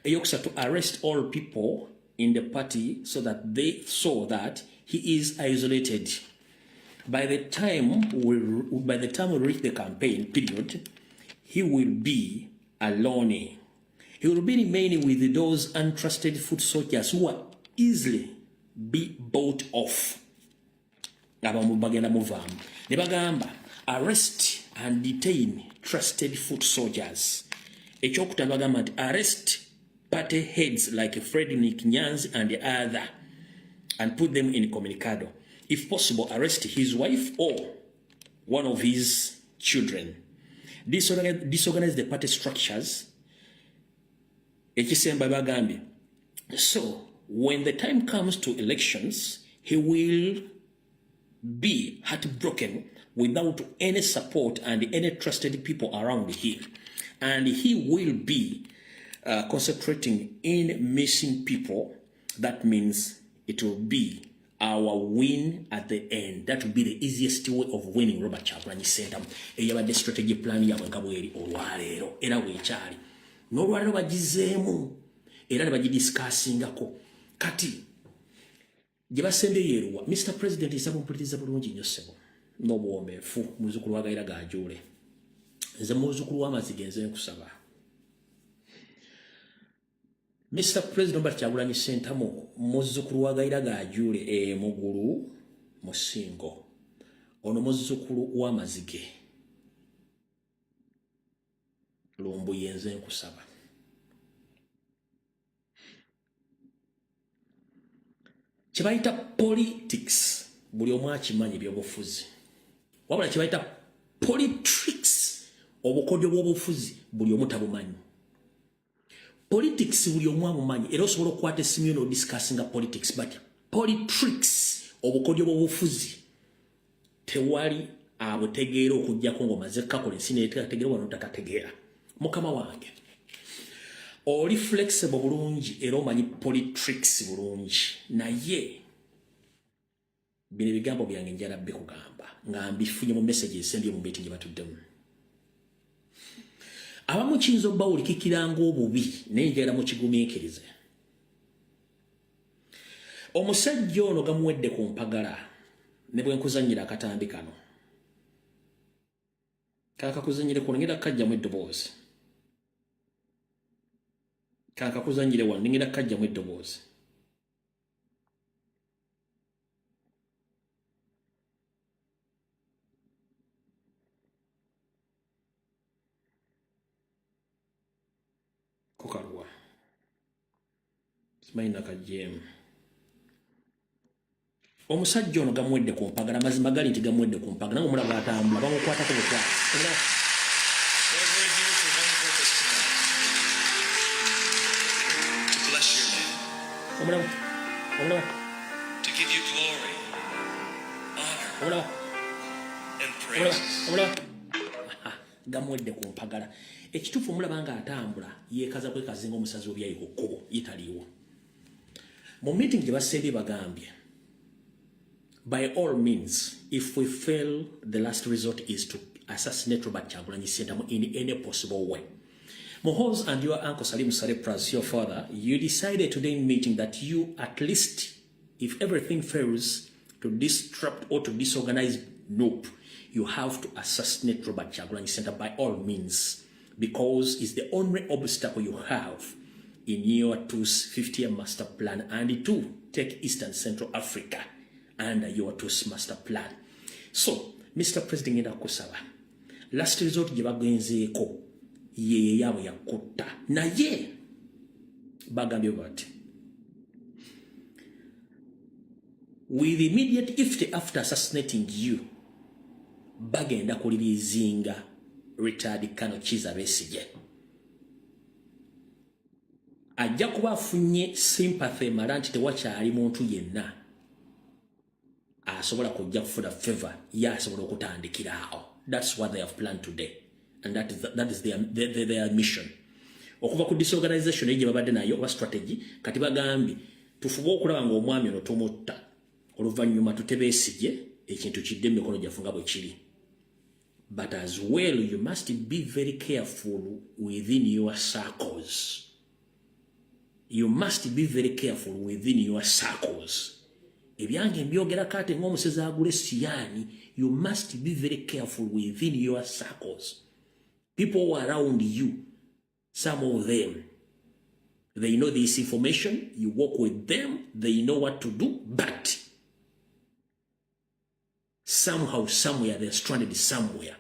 A: eyokusatu to arrest all people in the party so that they saw that he is isolated. By the time we reach the campaign period, he will be alone. He will be remaining with those untrusted foot soldiers who are easily be bought off. Nebagamba arrest and detain trusted foot soldiers. Ekyokutanagamba arrest party heads like Frederick Nyanzi and the other and put them in communicado. If possible, arrest his wife or one of his children. Disorganize the party structures. So, when the time comes to elections, he will be heartbroken without any support and any trusted people around him. And he will be concentrating in missing people. That means it will be our win at the end. That will be the easiest way of winning Robert Kyagulanyi Ssentamu. Eyabadde strategy plan yabwe nga bweri olwaleero era weekyali n'olwaleero bagizeemu era ne bagidiscussingako kati gye basembeyo eruwa Mr. President nsaba ompuliriza bulungi nnyo ssebo n'obuwombeefu muzzukulu wa Gayira Gajuule nze muzzukulu w'amazige nze nkusaba Mr. President Robert Kyagulanyi Ssentamu muzzukulu wa Gayira Gajuule mugulu Musingo ono muzzukulu w'amazige Lumbuye nze nkusaba kibayita politics buli omu akimanyi by'obufuzi wabula kibayita politics obukodyo bw'obufuzi buli omu tabumanyi politics buli omu amumanyi era osobola okukwata essimu yo n'odiscussinga politics but politics obukodyo bw'obufuzi tewali abutegeera okujjako ng'omaze kakola ensi netegeera wano tatategeera mukama wange oli flexible bulungi era omanyi politics bulungi naye bino ebigambo byange njala bikugamba nga mbifunye mu message esembye mu meeting gye batuddemu abamu kiyinza obbawulikikira ng'obubi naye njagala mukigumiikirize omusajja ono gamuwedde ku mpagala ne bwe nkuzannyira akatambi kano kakakuzannyire kuno ngenda kajjamu eddoboozi kakakuzannyire wano ngenda kajjamu eddoboozi kukaluwa simanyi nakajjeemu omusajja ono gamuwedde ku mpagala mazima gali nti gamuwedde ku mpagala nga omulaba atambula bamukwatako bukwasi
B: to give you glory, honor, and praise.
A: Gamuwedde ku mpagala ekituufu omulaba nga atambula yeekaza kwekazinga omusazi obyayi ku kkubo yitaliiwo mu meeting gye basembye bagambye by all means if we fail the last resort is to assassinate Robert Kyagulanyi Ssentamu in any possible way. Mohoz and your uncle Salim Sarepras, your father, you decided today in meeting that you, at least, if everything fails, to disrupt or to disorganize Nope, you have to assassinate Robert Kyagulanyi Ssentamu by all means, because it's the only obstacle you have in your 50-year master plan and to take Eastern Central Africa under your master plan. So, Mr. President, ngenda kusaba. Last resort gye bagenzeeko ye yawe yakutta naye bagambye bati with immediate effect after assassinating you bagenda kulirizinga retired Kano Kiza Besigye ajja kuba afunye sympathy mara nti tewakyali muntu yenna asobola kujja kufuna favor ya asobola okutandikiraawo. That's what they have planned today. And that is their mission. Okuva ku disorganization ejje babadde nayo oba strategy kati bagambye tufuba okulaba nga omwami ono tumutta oluvannyuma tutebeesigye ekintu kidde mu mikono gyaffe nga bwe kiri. But as well you must be very careful within your circles. You must be very careful within your circles. Ebyange mbyogera kate ng'omusezi agula essiyani, you must be very careful within your circles. People around you, some of them, they know this information, you work with them, they know what to do, but somehow, somewhere, they're stranded somewhere.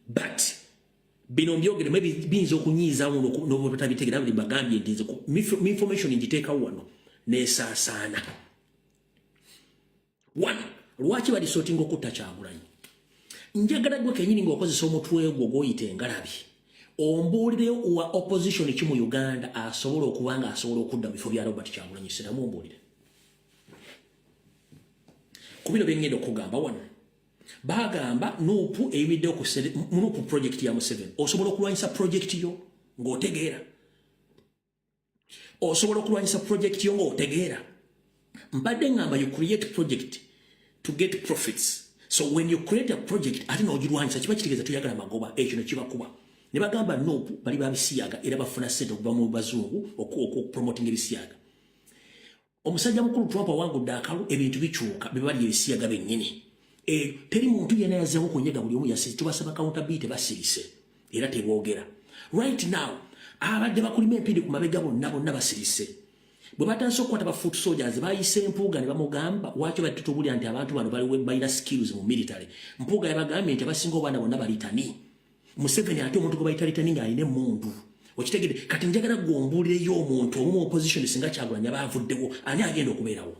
A: But, bino mbyogere, maybe binza okunyiiza n'obutabitegera buli bagambye nti information njiteeka wano n'esaasaana. One, lwaki bali sorting okutta Kyagulanyi? Njagala gwe kenyini ng'okozesa omutwe gwo gw'oyita engalabi ombuulire wa opposition ki mu Uganda asobola okuba nga asobola okudda mu bifo bya Robert Kyagulanyi Ssentamu ombuulire. Ku bino bye ngenda okugamba wano bagamba nuupu eyimidde nuupu project ya Museveni osobola okulwanyisa project yo ng'otegeera. Osobola okulwanyisa project yo ng'otegeera. Mbadde ngamba you create project to get profits. So when you create a project, ate n'ogirwanyisa kiba kitegeeza tuyagala magoba ekyo ne kibakuba. Ne bagamba nopu bali babisiyaga era bafuna ssente okuva mu bazungu okupromoting ebisiyaga. Omusajja mukulu Trump awangudde akalu ebintu bikyuka be bali ebisiyaga bennyini. Teri muntu yenna yazzeeko kunyega buli omu yasirise tubasaba accountability basirise era teboogera. Right now abadde bakulima empindi ku mabega bonna basirise. bwe batandise okukwata ba foot soldiers bayise Mpuuga ne bamugamba waki batutubulya nti abantu bano balina skills mu military. Mpuuga yabagambye nti abasinga obwana bonna balitani. Museveni ate omuntu gwe bayita litani ng'alina emmundu. Okitegedde kati njagala gwombuulireyo omuntu omu opposition singa Kyagulanyi abavuddewo ani agenda okubeerawo.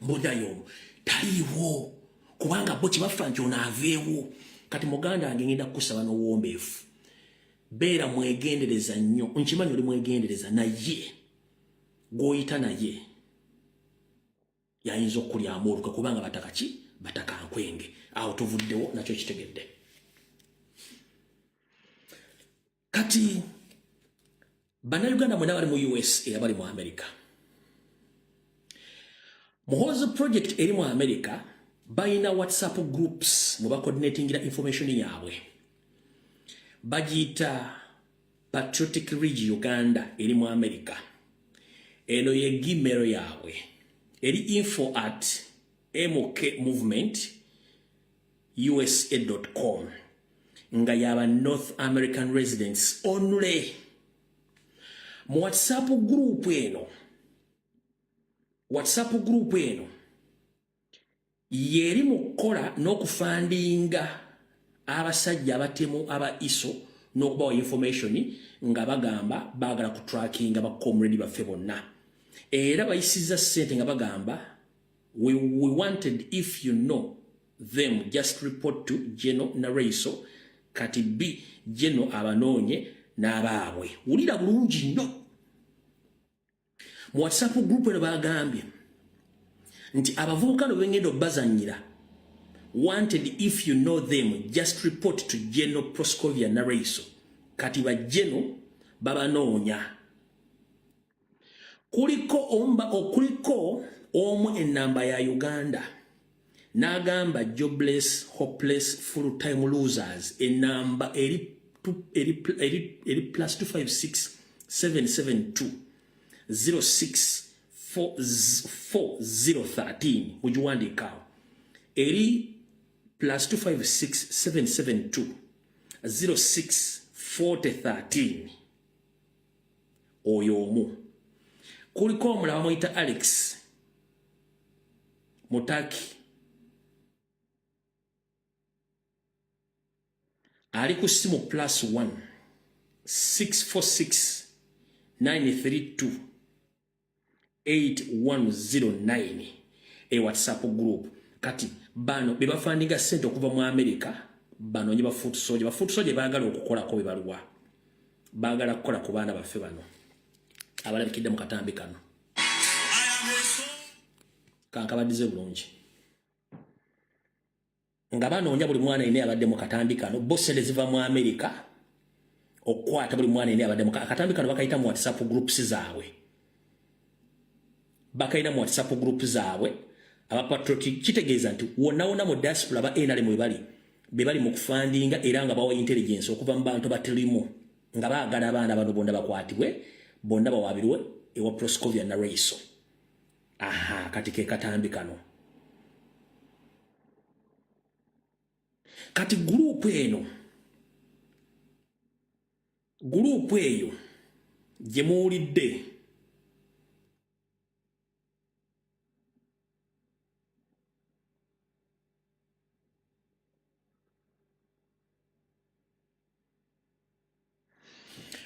A: Mbudayo omu taliiwo kubanga bo kibafa nti ono aveewo. Kati muganda wange ngenda kukusaba n'obuwombeefu. Beera mwegendereza nnyo. Nkimanyi oli mwegendereza naye gw'oyita naye yayinza okulyamu oluka kubanga bataka ki? Bataka nkwenge. Awo tuvuddewo nakyo kitegedde. Kati bannayuganda mwena bali mu US era bali mu America. Muhozi project eri mu America bayina WhatsApp groups mu coordinatingira information yaabwe. Bagiyita Patriotic Ridge Uganda eri mu America. Eno ye Gmail yaabwe. Eri info@mokmovement.usa.com. Nga yaba North American residents only. Mu WhatsApp group eno yeri mukola n'okufandinga abasajja abatemu aba ISO n'okubawa information nga bagamba bagala ku tracking aba comrade baffe bonna. Era bayisiza ssente nga bagamba we wanted if you know them just report to General Nareiso kati B General abanoonye n'abaabwe. Wulira bulungi nnyo. Mu WhatsApp group eno bagambye nti abavubuka no bengendo bazanyira wanted if you know them just report to General Proscovia Nareiso kati ba General babanoonya. Kuliko omu enamba ya Uganda n'agamba jobless hopeless full time losers enamba eri +256 772 064013 mujiwandikawo eri +256 772 064013 oyo omu. Kuliko omulaba muyita Alex Mutaki ali ku simu +1 646 932 8109 e WhatsApp group. Kati bano bebafandinga sente okuva mu America bano nye ba foot soldier. Ba foot soldier baagala okukolako bebaluwa. Baagala kukola ku baana baffe bano abalabikidde mu katambi kano. Kankabadize bulungi. Nga banoonya buli mwana ine abadde mu katambi kano bossele ziva mu America okwata buli mwana ine abadde mu katambi kano bakayita mu WhatsApp groups zaabwe. Bakaina mu WhatsApp group zaabwe abapatriotic kitegeeza nti wonna mu diaspora ba NRM bebali mu kufandinga era nga bawa intelligence okuva mu bantu batirimu nga baagala abaana bano bonna bakwatibwe bonna bawabirwe ewa Proscovia Nareiso. Aha kati ke katambi kano. Kati group eyo gye muwulidde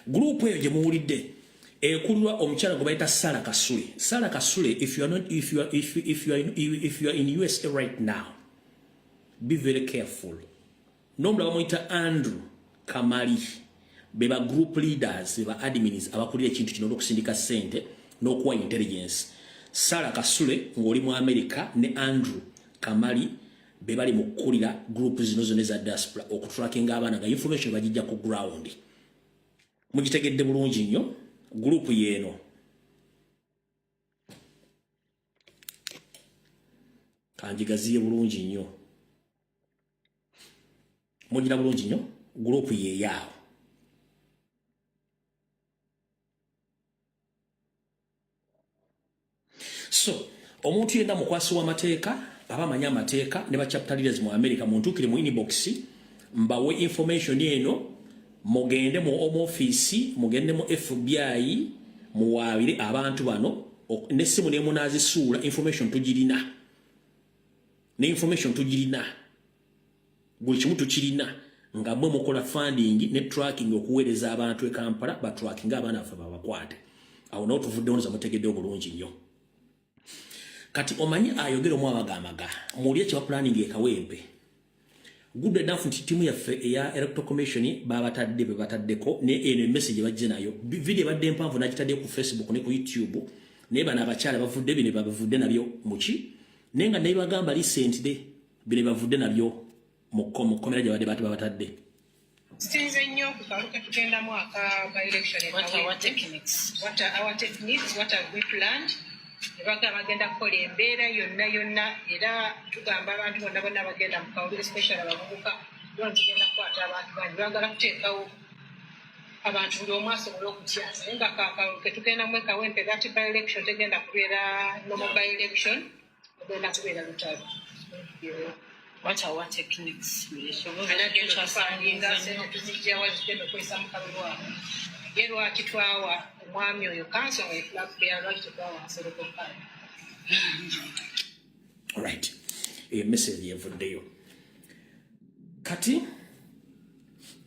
A: group eyo gye muwulidde ekulwa omukyala gwe bayita Sarah Kasule. Sarah Kasule, if you are in USA right now, be very careful. Nomula bamuyita Andrew Kamali beba group leaders beba admins abakulira ekintu kino n'okusindika ssente n'okuwa intelligence. Sarah Kasule ng'oli mu America ne Andrew Kamali bebali mu kukulira group zino zonna eza diaspora okutrackinga abaana nga information bagijja ku ground. Mugitegedde bulungi nnyo group yeeno. Kanjigaziye bulungi nnyo. Mugira bulungi nnyo group yeeyaawo. So omuntu yenna mukwasi w'amateeka abamanya amateeka ne ba chapter leaders mu America muntukire mu inbox mbawe information eno. Mugende mu home office, mugende mu FBI, muwabire abantu bano nessimu ne munazisuula information tugirina ne information tugirina buli kimu tukirina nga mwe mukola funding ne tracking okuweereza abantu e Kampala ba tracking abaana afa babakwate awo nawo tuvudde ono zamutegedde obulungi nnyo kati omanyi ayogera omu abagamaga muli ekya planning ekawempe good enough nti timu yaffe eya electoral commission babatadde be bataddeko ne eno message bajje nayo video badde mpanvu nakitadde ku Facebook ne ku YouTube ne bana abakyala bavudde bine bavudde nabyo muki nenga naye bagamba recent de bine bavudde nabyo mu komera gye badde babatadde
C: Sinze nnyo kukaluka tugenda mwaka by election.
D: What are our techniques?
C: What are our techniques? What have we planned? Ebaga bagenda kukola embeera yonna era tugamba abantu bonna bagenda mu kawulire special abavubuka lwaki tugenda kukwata abantu bangi bagala kuteekawo abantu buli omu asobola okutya naye nga ke tugenda mu ekawempe that by election tegenda kubeera normal by election ogenda kubeera lutalo.
D: What are our techniques?
C: Tuzijjawa zigenda okwesa mukalu waabwe ye lwaki twawa omwami oyo kanso nga efulakbeya lwaki tetwawa nserokokale.
A: Right. A message yevuddeyo kati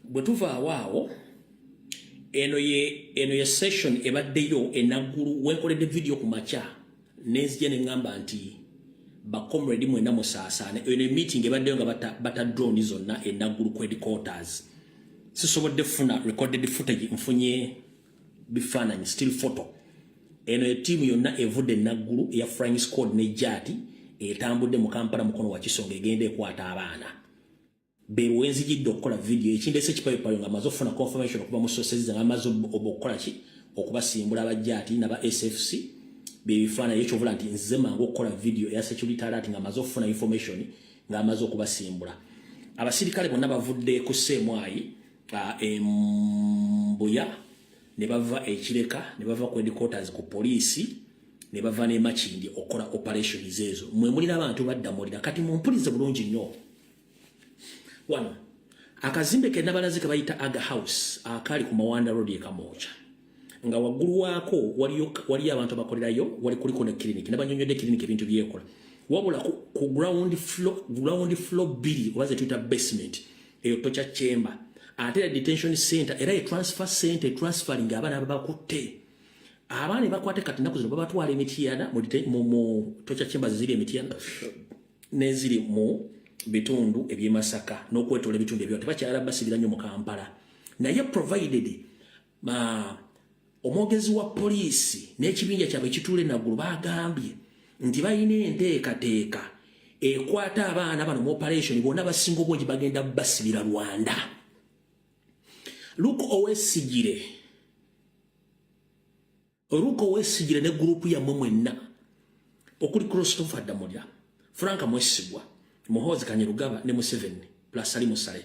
A: bwe tuva awaawo eno ye session ebaddeyo enaggulu wenkoledde video ku makya nenzija ne ŋŋamba nti bakomredi mwenda musaasaane eno meeting ebaddeyo nga bata drone zonna enaggulu ku headquarters sisobodde funa recorded footage nfunye bifaananyi still photo eno etiimu yonna evudde enaggulu eya flying squad ne jaati etambudde mu Kampala mukono wa Kisonga egenda ekwata abaana beeru wenzijidde okukola video ekindese kipayopayo nga amaze okufuna confirmation okuba mu sources nga amaze okukola ki okubasimbula abajaati n'aba SFC bebifaananyi ekyovula nti nze mangu okukola video eya security alert nga amaze okufuna information nga amaze okubasimbula abasirikale bonna bavudde ku Ssemwayi Mbuya ne bava ekireka ne bava ku headquarters ku poliisi ne bava ne Makindi okola operations ezo mwe mulina abantu baddamulira kati mumpulize bulungi nnyo wano akazimbe ke nabalaze ke bayita Aga House akali ku Mawanda Road e Kamoocha nga waggulu waako waliyo abantu abakolerayo wali kuliko ne clinic nabanyonyodde clinic ebintu byekola wabula ku ground floor bili waze tuita basement eyo tocha chamber ate detention center era transfer center transferring abana abakutte abana bakwate kati nakuzo babatwala emitiyana mu tocha chamber ziri emitiyana neziri mu bitundu ebyemasaka n'okwetola ebitundu ebyo tebakyala basibira nnyo mu Kampala naye provided omwogezi wa poliisi n'ekibinja kyabwe ekituule naggulu bagambye nti balina enteekateeka ekwata abaana bano mu operation bonna basinga obungi bagenda basibira Rwanda. Luko Owesigire ne gurupu ya mwenna okuli Christopher Damulya Franka Mwesigwa Muhoozi Kanyerugaba ne Museveni plus Ali Musale.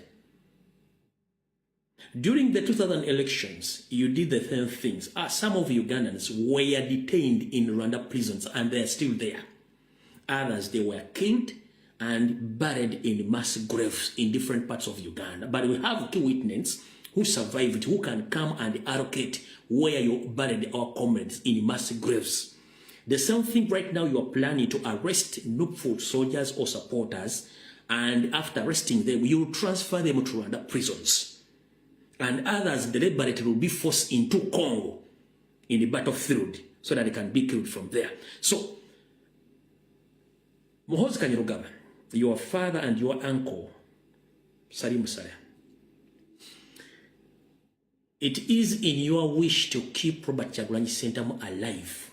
A: During the 2000 elections, you did the same things. Some of Ugandans were detained in Rwanda prisons and they are still there. Others, they were killed and buried in mass graves in different parts of Uganda. But we have key witnesses who survived, who can come and allocate where you buried our comrades in mass graves. The same thing right now, you are planning to arrest Nupfu soldiers or supporters, and after arresting them, you will transfer them to Rwanda prisons. And others, the liberated, will be forced into Congo in the battlefield so that they can be killed from there. So, Muhoozi Kanyerugaba, your father and your uncle, Salim Musale, it is in your wish to keep Robert Kyagulanyi Ssentamu alive.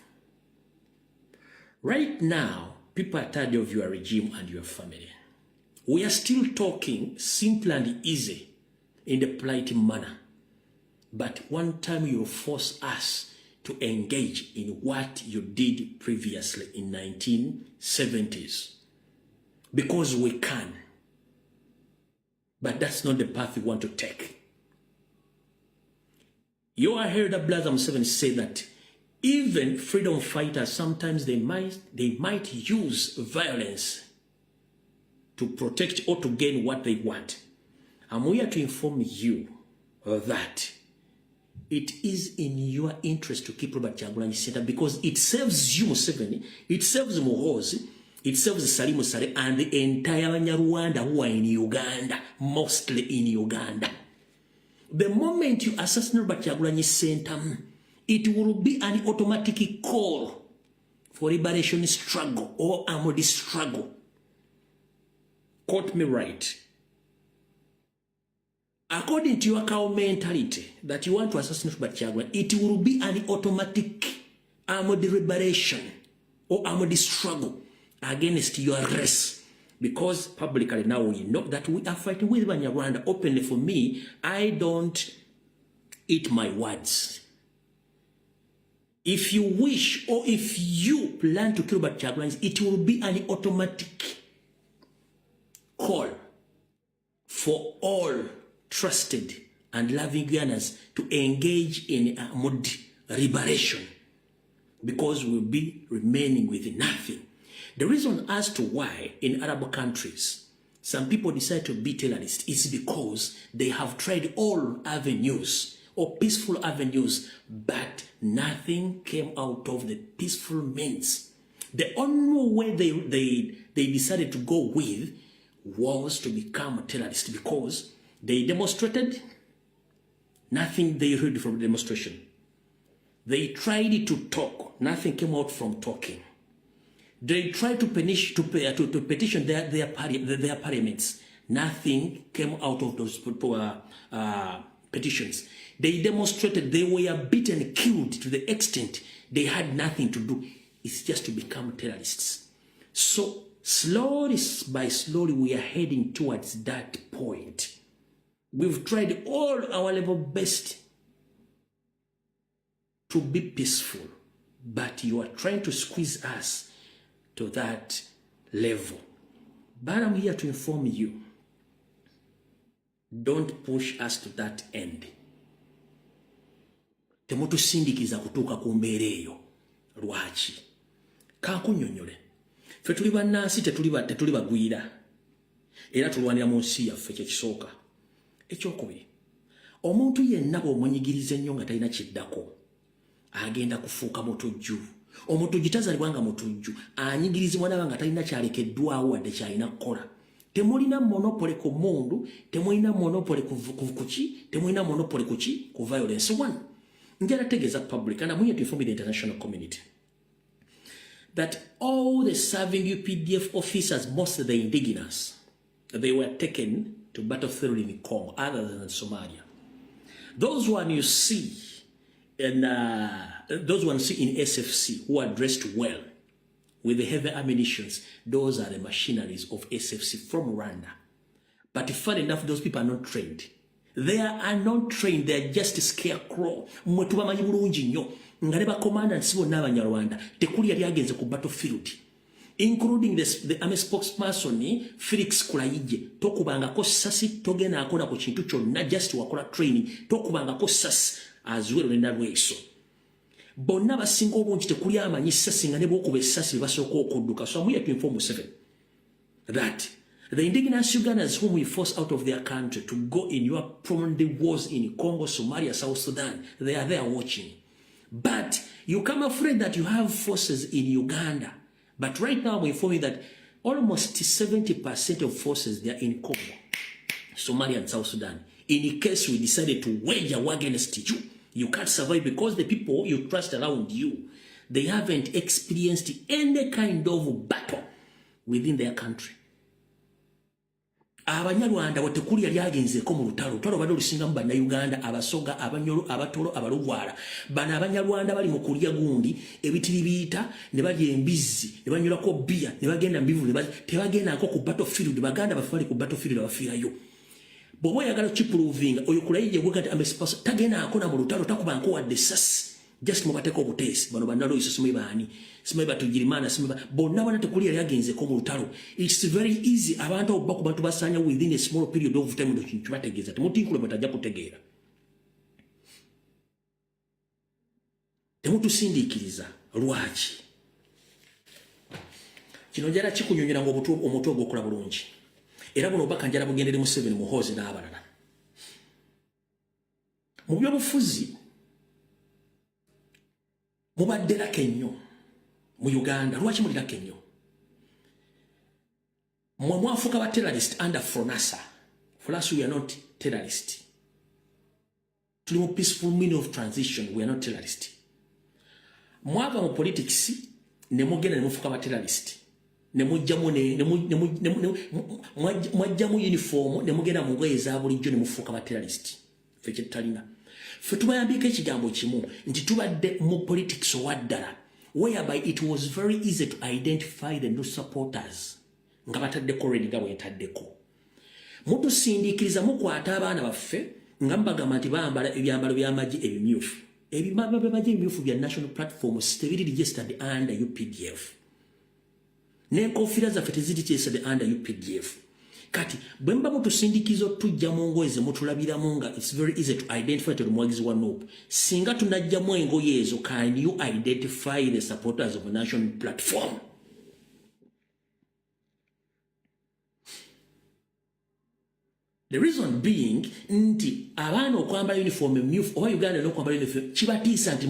A: Right now, people are tired of your regime and your family. We are still talking simple and easy in the polite manner. But one time you force us to engage in what you did previously in 1970s. Because we can. But that's not the path we want to take. Your elder brother Museveni said that even freedom fighters, sometimes they might use violence to protect or to gain what they want. I'm here to inform you that it is in your interest to keep Robert Kyagulanyi Center because it serves you, Museveni, it serves Muhoozi, it serves Salimu Sale and the entire Banyarwanda who are in Uganda, mostly in Uganda. The moment you assassinate Robert Kyagulanyi Center, it will be an automatic call for liberation struggle or armed struggle. Quote me right. According to your cow mentality that you want to assassinate Robert Kyagulanyi, it will be an automatic armed liberation or armed struggle against your race. Because publicly now we know that we are fighting with Banyarwanda openly. For me, I don't eat my words. If you wish or if you plan to kill Robert Kyagulanyi, it will be an automatic call for all trusted and loving Ugandans to engage in armed liberation because we'll be remaining with nothing. The reason as to why in Arab countries some people decide to be terrorists is because they have tried all avenues or peaceful avenues, but nothing came out of the peaceful means. The only way they decided to go with was to become a terrorist because they demonstrated, nothing they heard from the demonstration. They tried to talk, nothing came out from talking. They tried to petition their parliaments, nothing came out of those petitions. They demonstrated, they were beaten, killed to the extent they had nothing to do. It's just to become terrorists. So slowly by slowly we are heading towards that point. We've tried all our level best to be peaceful, but you are trying to squeeze us to that level. But I'm here to inform you, don't push us to that end. Temutusindikiza kutuuka ku mbeera eyo. Lwaki? Kankunyonyole. Ffe tuli bannansi tetuli bagwira. Era tulwanira mu nsi yaffe kyekisooka. Ekyokubiri, omuntu yenna bw'omunyigiriza ennyo nga talina kiddako agenda kufuuka mutujju. Omutujju tazalibwanga mutujju, anyigirizibwa naba nga talina kyalekeddwawo wadde kyalina kukola. Temulina monopole ku mundu, temulina monopole ku kuki, temulina monopole kuki, ku violence. One, njala tegeeza public, and I'm here to inform the international community that all the serving UPDF officers, most of the indigenous, they were taken to battlefield in Congo, other than Somalia. Those one you see in SFC who are dressed well with the heavy ammunitions, those are the machineries of SFC from Rwanda. But fun enough, those people are not trained. They are not trained, they are just scarecrow. Mwetuba manyi bulungi nnyo nga ne bacommandants bonna Abanyarwanda tekuli yali agenze ku battlefield, including the army spokesperson Felix Kulayije. Tokubangako sasi, togenda akola ku kintu kyonna, just wakola training, tokubangako sasi azwero nenda lweso. Bonna basinga obungi tekuli amanyi sasi nga ne bwokuba essasi basooka okudduka. So I'm here to inform Museveni that the indigenous Ugandans whom we force out of their country to go in your prominent wars in Congo, Somalia, South Sudan, they are there watching. But you come afraid that you have forces in Uganda. But right now we inform you that almost 70% of forces they are in Congo, Somalia and South Sudan. In case we decided to wage a war against you, you can't survive because the people you trust around you, they haven't experienced any kind of battle within their country. Abanyarwanda watekuli yali agenzeko mu lutalo badde olusinga mu bannayuganda, abasoga, abanyolo, abatolo, abalugwala. Bano Abanyarwanda bali mu kulya gundi ebitiri biyita ne balya embizzi ne banyolako bbiya ne bagenda mbivu tebagendako ku battlefield. Baganda bafe bali ku battlefield abafiirayo. Bw'oba oyagala kipuruvinga oyo Kulayije gwe kati amesipaso tagenda akona mu lutalo takubanko wadde sasi just mubateko obuteesi. Bano bannalo iso simanyi baani, simanyi batugirimana, simanyi bonna bana tekuli yali agenzeko mu lutalo. It's very easy abantu okuba ku bantu basanya within a small period of time kintu bategeeza temutinkule batajja kutegeera. Temutusindiikiriza. Lwaki? Kino njala kikunyonyera ng'omutwe ogw'okola bulungi. Era buno obubaka njala bugendere Museveni, Muhoozi n'abalala. Mu byobufuzi Mubadde lake nnyo mu Uganda. Lwaki muli lake nnyo? Mwe mwafuuka ba terrorist under Fronasa. For us, we are not terrorist. Tuli mu peaceful meaning of transition, we are not terrorist. Mwava mu politics ne mugenda ne mufuuka ba terrorist. Ne mujjamu mwajjamu uniform ne mugenda mu ngoye eza bulijjo ne mufuuka ba terrorist. Ffe kye tutalina. Ffe tubayambika ekigambo kimu nti tubadde mu politics owaddala whereby it was very easy to identify the new supporters nga bataddeko already nga bwentaddeko. Mutusindiikiriza mukwata abaana baffe nga mbagamba nti bambala ebyambalo by'amagye ebimyufu. Ebyambalo by'amagye ebimyufu bya national platforms tebiri registered under UPDF. N'enkofiira zaffe teziri registered under UPDF. Kati bwe mba mutusindikizo tujja mu ngoye ze mutulabiramu nga it's very easy to identify to the mwagizi wa NOP. Singa tunajjamu engoye ezo, can you identify the supporters of a national platform? The reason being nti abaana okwambala uniform emyufu oba Uganda n'okwambala uniform kibatiisa nti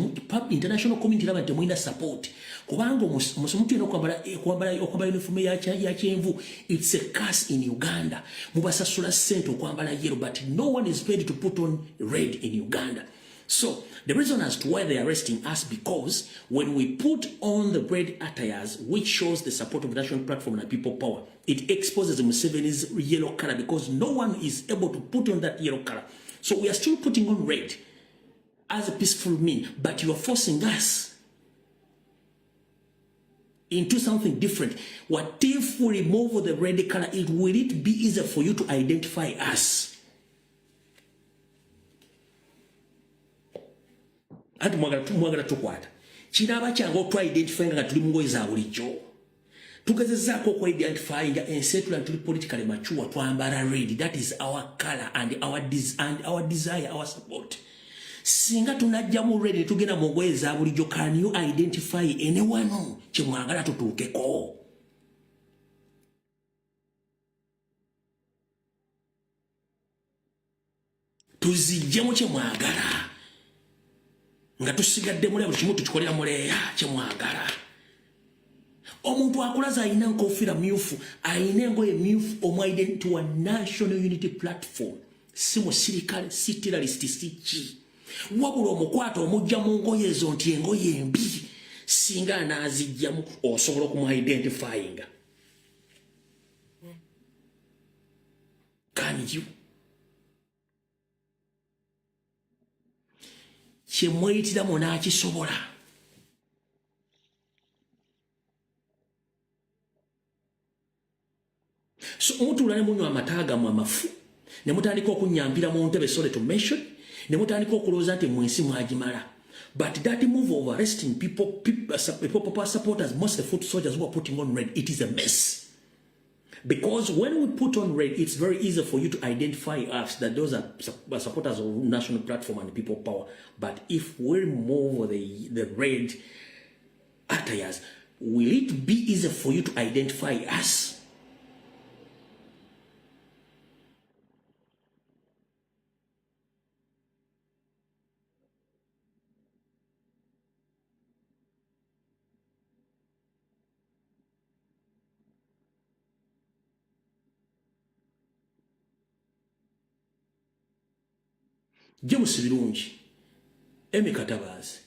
A: international community laba nti mulina support. Kubanga omuntu yena okwambala uniform ya kyenvu, it's a curse in Uganda. Mubasasula ssente okwambala yellow, but no one is paid to put on red in Uganda. So the reason as to why they are arresting us, because when we put on the red attires, which shows the support of the national platform and people power, it exposes Museveni's yellow color because no one is able to put on that yellow color. So we are still putting on red as a peaceful mean, but you are forcing us into something different. What if we remove the red color? Will it be easier for you to identify us? Ati mwagala tukwata kinaba kyangu otu identifying nga tuli mungoye za bulijjo. Tugezezaako oku identifying ensetula tuli politically mature twambala red. That is our color and our desire, our support. Singa tunajjamu red ne tugenda mu ngoye za bulijjo, can you identify anyone kye mwagala tutuukeko? Tuzijjemu kye mwagala nga tusigadde muleya buli kimu tukikolera muleya kye mwagala. Omuntu akulaza ayina nkofiira myufu, ayina engoye myufu, omwidenti wa national unity platform, si musirikale, si terrorist, si ki. Wabula omukwata omujja mu ngoye ezo nti engoye embi, singa anaazijjamu osobola okumuidentifying. Can you? Kye mweyitiramu n'akisobola. So omutula ne munywa amata mu amafu ne mutandika okunyambira mu ntebe, sorry to mention, ne mutandika okulowooza nti mwensi mwagimala. But that move of arresting people supporters, most of the foot soldiers who are putting on red, it is a mess. Because when we put on red, it's very easy for you to identify us that those are supporters of national platform and people power. But if we remove the red attires, will it be easy for you to identify us? James Birungi, Emi Katabazi,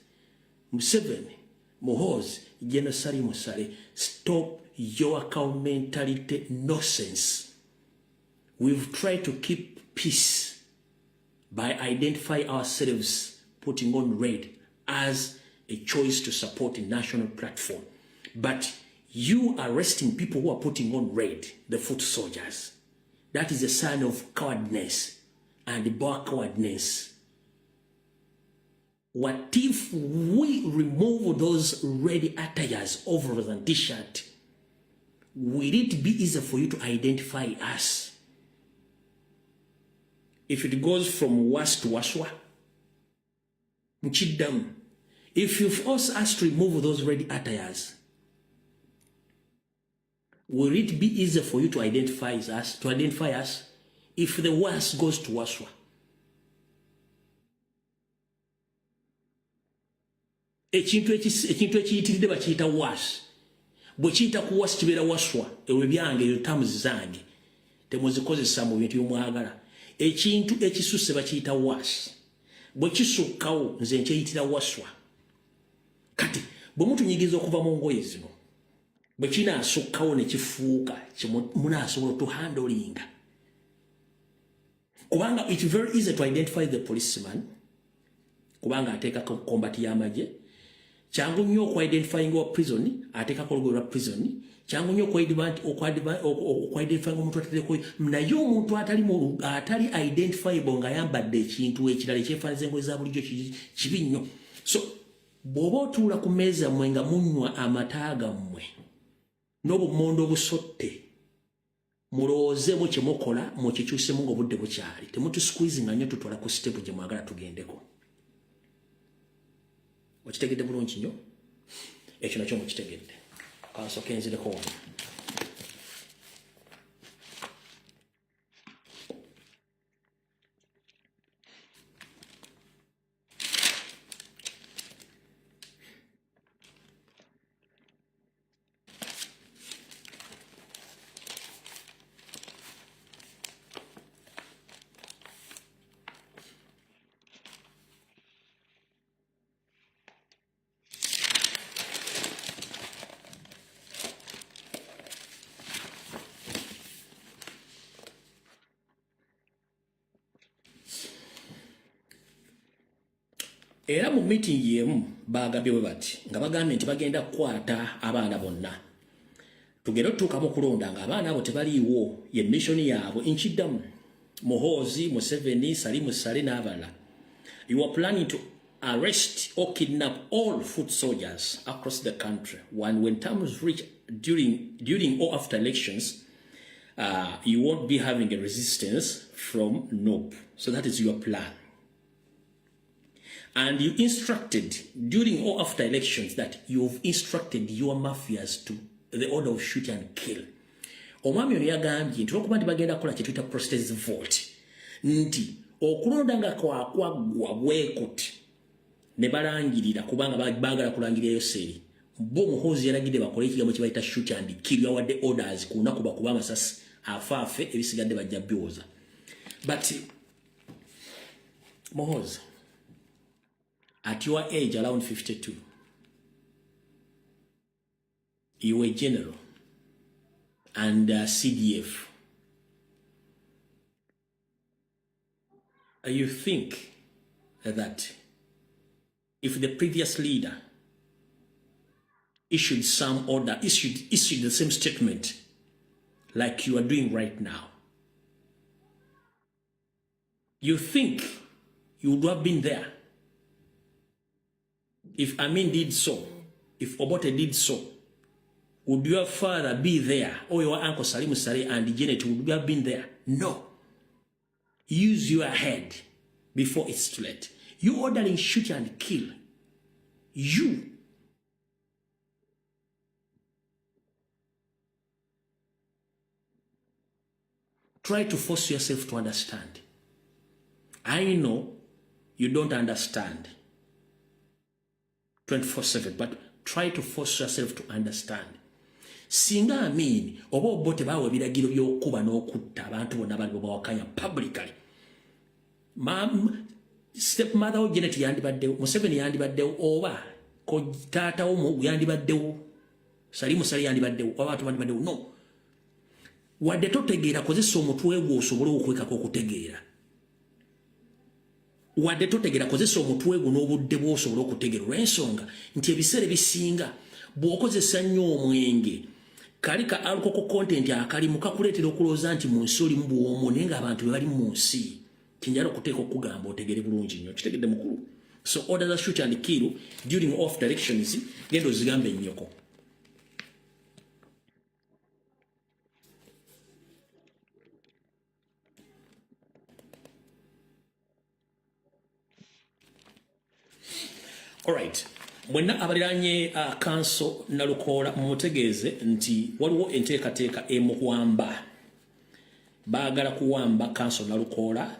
A: Museveni, Muhoozi, Genocide Musale, stop your cow mentality nonsense. We've tried to keep peace by identifying ourselves, putting on red as a choice to support a national platform. But you are arresting people who are putting on red, the foot soldiers. That is a sign of cowardness and backwardness. What if we remove those red attires over the t-shirt? Will it be easier for you to identify us? If it goes from was to waswa, Mchidam, if you force us to remove those red attires, will it be easier for you to identify us? If the was goes to waswa, ekintu ekiyitiridde bakiyita was bwe kiyita ku was kibeera waswa ewe byange eyo terms zange temuzikozesa mu bintu byomwagala ekintu ekisusse bakiyita was bwe kisukkawo nze nkyeyitira waswa kati bwe mutunyigiza okuva mu ngoye zino bwe kinaasukkawo ne kifuuka munaasobola tuhandolinga kubanga it's very easy to identify the policeman kubanga ateekako kombati y'amagye kyangu nnyo okwidentifying wa prison ateekako olugoye lwa prison kyangu nnyo okwidentifying omuntu ateekeko naye omuntu atali identifiable ng'ayambadde ekintu ekirala ekyefaaniza engoye za bulijjo kibi nnyo so bw'oba otuula ku mmeeza mmwe nga munywa amata gammwe n'obumondo obusotte mulowoozeemu kye mukola mukikyusemu ng'obudde bukyali temutusqueezinga nnyo tutwala ku sitepu gye mwagala tugendeko okitegedde bulungi nnyo ekyo nakyo mukitegedde kansooka enzireko wano era mu meeting yemu bagambye bwe bati nga bagambye nti bagenda kukwata abaana bonna tugenda otutuuka mu kulonda ng'abaana abo tebaliiwo ye mission yaabwe nkiddamu Muhoozi Museveni Salimu Sale n'abalala you are planning to arrest or kidnap all foot soldiers across the country when times reach during or after elections you won't be having a resistance from NOP so that is your plan. And you instructed during or after elections that you've instructed your mafias to the order of shoot and kill. Omwami ono yagambye nti okuba nti bagenda kukola kye tuyita prostate vote nti okulonda nga kwaggwa bwekuti ne balangirira kubanga baagala kulangirirayo seri bo Muhoozi yalagidde bakole ekigambo kye bayita shoot and kill yawadde orders ku lunaku bakuba amasasi afaafe ebisigadde bajja byoza but Muhoozi at your age, around 52, you were general and CDF. You think that if the previous leader issued some order, issued the same statement like you are doing right now, you think you would have been there? If Amin did so, if Obote did so, would your father be there? Or your uncle Salimu Sale and Janet, would you have been there? No. Use your head before it's too late. You ordering shoot and kill. You. Try to force yourself to understand. I know you don't understand 24/7, but try to force yourself to understand. Singa Amin oba Obote bawe biragiro by'okuba n'okutta abantu bonna bali bawakanya publicly. Stepmother wo Janet yandibaddewo, Museveni yandibaddewo, oba ko taata wo yandibaddewo, Salimu Sale yandibaddewo, oba abantu bandibaddewo. No. Wadde totegeera kozesa omutwe gwo osobole okwekako okutegeera. Wadde totegeera kozesa omutwe gwo n'obudde bw'osobola okutegeera olw'ensonga nti ebiseera ebisinga bw'okozesa nnyo omwenge kali ka alcohol content akalimu kakuleetera okulowooza nti mu nsi olimu bw'omu naye ng'abantu be bali mu nsi kinjala okuteeka okugamba otegere bulungi nnyo kitegedde mukulu. So order the shoot and kill during off directions genda ozigambe nnyoko. Alright, mwenna abaliranye kanso Nalukoola mumutegeeze nti waliwo enteekateeka emukwamba baagala kuwamba kanso Nalukoola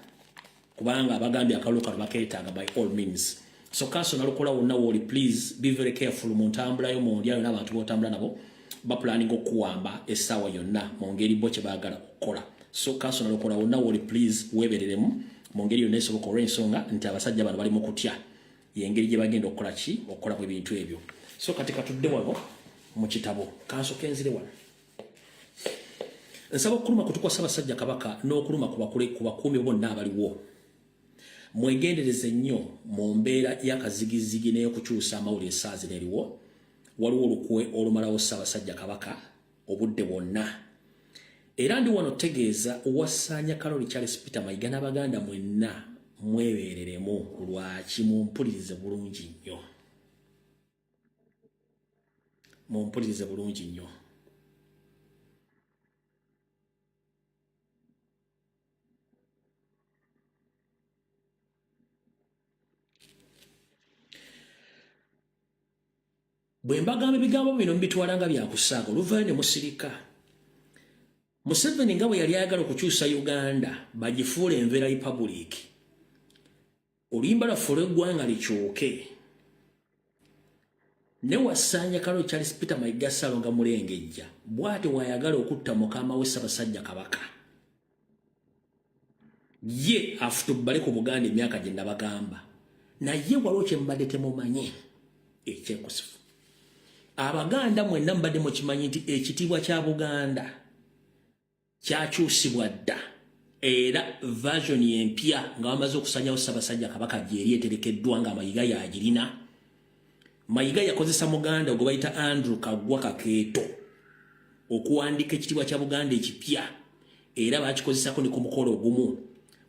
A: kubanga abagambye akalulu kano bakeetaaga by all means. so council nalukola wonna woli please be very careful mu ntambula yo mu ndyayo n'abantu b'otambula nabo bapulaninga okuwamba essaawa yonna mu ngeri bo kye baagala okukola so council nalukola wonna woli please weebereremu mu ngeri yonna esoboka olw'ensonga nti abasajja bano bali mu kutya y'engeri gye bagenda okukola ki okukola mu bintu ebyo so kati katudde wano mu kitabo council kenzire wano nsaba okuluma kutukwasa abasajja kabaka n'okuluma ku bakuumi bonna abaliwo mwegendereze nnyo mu mbeera y'akazigizigi n'eyokukyusa amawulire essaazi n'eriwo waliwo olukwe olumalawo ssaabasajja kabaka obudde bwonna era ndi wano tegeeza owasaanya Kaloli Charles Peter Mayiga n'Abaganda mwenna mwebeereremu lwaki mumpulirize bulungi nnyo mumpulirize bulungi nnyo bwe mbagamba ebigambo bino mbitwalanga byakusaaga oluvaayo ne musirika Museveni nga bwe yali ayagala okukyusa Uganda bagifuula enveera republic oluyimba lwaffe olw'eggwanga likyuke ne wasaanya Kaloli Charles Peter Mayiga Ssalonga Mulengejja bw'atyo wayagala okutta mukama we Ssaabasajja Kabaka ye afutubbale ku Buganda emyaka gye nabagamba naye waliwo kye mbadde temumanyi ekyekusifu Abaganda mwenna mbadde mukimanyi nti ekitiibwa kya Buganda kyakyusibwa dda era version empya nga bamaze okusanyawo Ssaabasajja Kabaka gyeri eterekeddwa nga Mayiga yagirina Mayiga yakozesa Muganda gwe bayita Andrew Kagwa Kakeeto okuwandika ekitiibwa kya Buganda ekipya era bakikozesako ne ku mukolo ogumu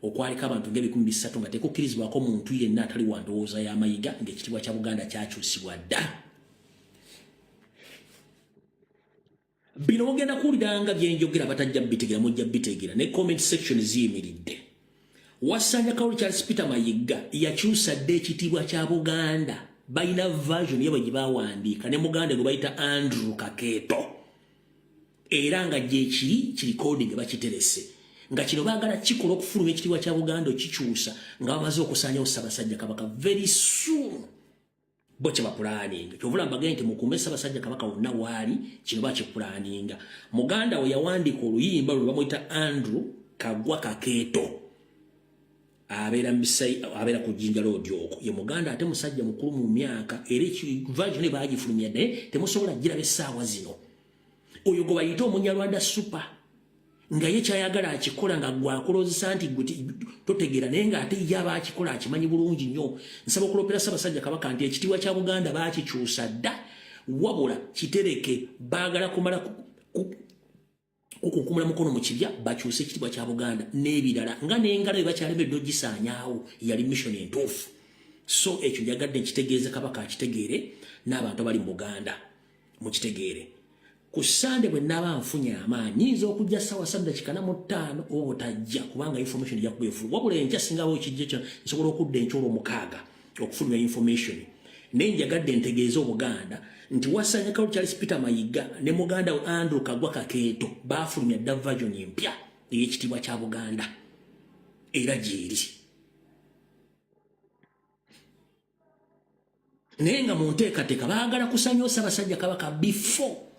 A: okwalika abantu ng'ebikumi 300 nga tekukkirizibwako muntu yenna atali wa ndowooza ya Mayiga ng'ekitiibwa kya Buganda kyakyusibwa dda bino mugenda kuwuliranga byenjogera batajja bitegera mujja bitegera ne comment section ziyimiridde wasaanya Kaloli Charles Peter Mayiga yakyusa dda ekitiibwa kya Buganda balina version yabo gye bawandiika ne Muganda gwe bayita Andrew Kakeeto era nga gye kiri coding bakiterese nga kino baagala kikola okufulumya ekitiibwa kya Buganda okikyusa nga bamaze okusaanyawo Ssaabasajja Kabaka very soon bo kye bapulaninga kyovula mbagenda nti mukuume Ssaabasajja Kabaka wonna waali kino bakipulaninga Muganda we yawandiika oluyimba lwe bamuyita Andrew Kagwa Kakeeto abeera ku Jinja Road okwo ye Muganda ate musajja mukulu mu myaka era version baagifulumya naye temusobola giraba essaawa zino oyo gwe bayita Omunyarwanda super nga ye kyayagala akikola nga gwakulozesa nti totegeera naye nga ate ye aba akikola akimanyi bulungi nnyo nsaba okulopera Ssaabasajja Kabaka nti ekitiibwa kya Buganda baakikyusa dda wabula kitereke baagala kumala kukunkumula mukono mu kibya bakyuse ekitiibwa kya Buganda n'ebirala nga n'engalo bye bakyalemedde ogisaanyaawo yali mission entuufu so ekyo njagadde nkitegeeze Kabaka akitegeere n'abantu abali mu Buganda mukitegeere ku Sande bwe naba nfunye amaanyi nyinza okujja ssaawa 3:45 obutajja kubanga information ejja kugefulu wabula enkya singawo ekijja kyo nsobola okudda enkya olw'omukaaga okufulumya information naye njagadde ntegeeze Obuganda nti wasaanya Kaloli Charles Peter Mayiga ne Muganda we Andrew Kagwa Kakeeto baafulumya dda version empya ey'ekitiibwa kya Buganda era gyeri naye nga mu nteekateeka baagala kusaanyawo Ssaabasajja Kabaka before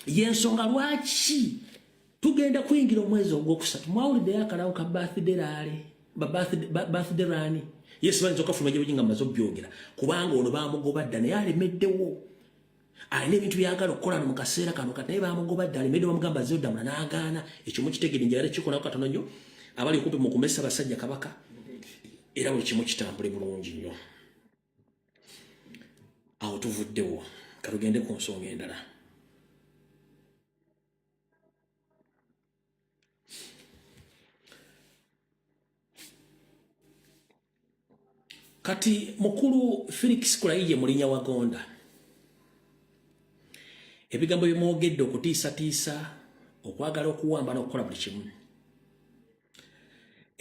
A: yensonga lwaki tugenda kuyingira omwezi ogwokusatu mwawuliddeyo akalawo ka birthday rani yesu bayinza okafuluma gye bujinga mumaze obyogera kubanga ono baamugoba dda naye alemeddewo alina ebintu byagala okukola mu kaseera kano kati naye baamugoba dda alemeddewo bamugamba azeo ddamula n'agaana ekyo mukitegere njala kikolako katono nnyo abali okumpi mukuume Ssaabasajja Kabaka era buli kimu kitambule bulungi nnyo awo tuvuddewo katugende ku nsonga endala kati mukulu Felix Kulayiye Mulinya wa Gonda ebigambo bimwogedde okutiisatiisa okwagala okuwamba n'okukola buli kimu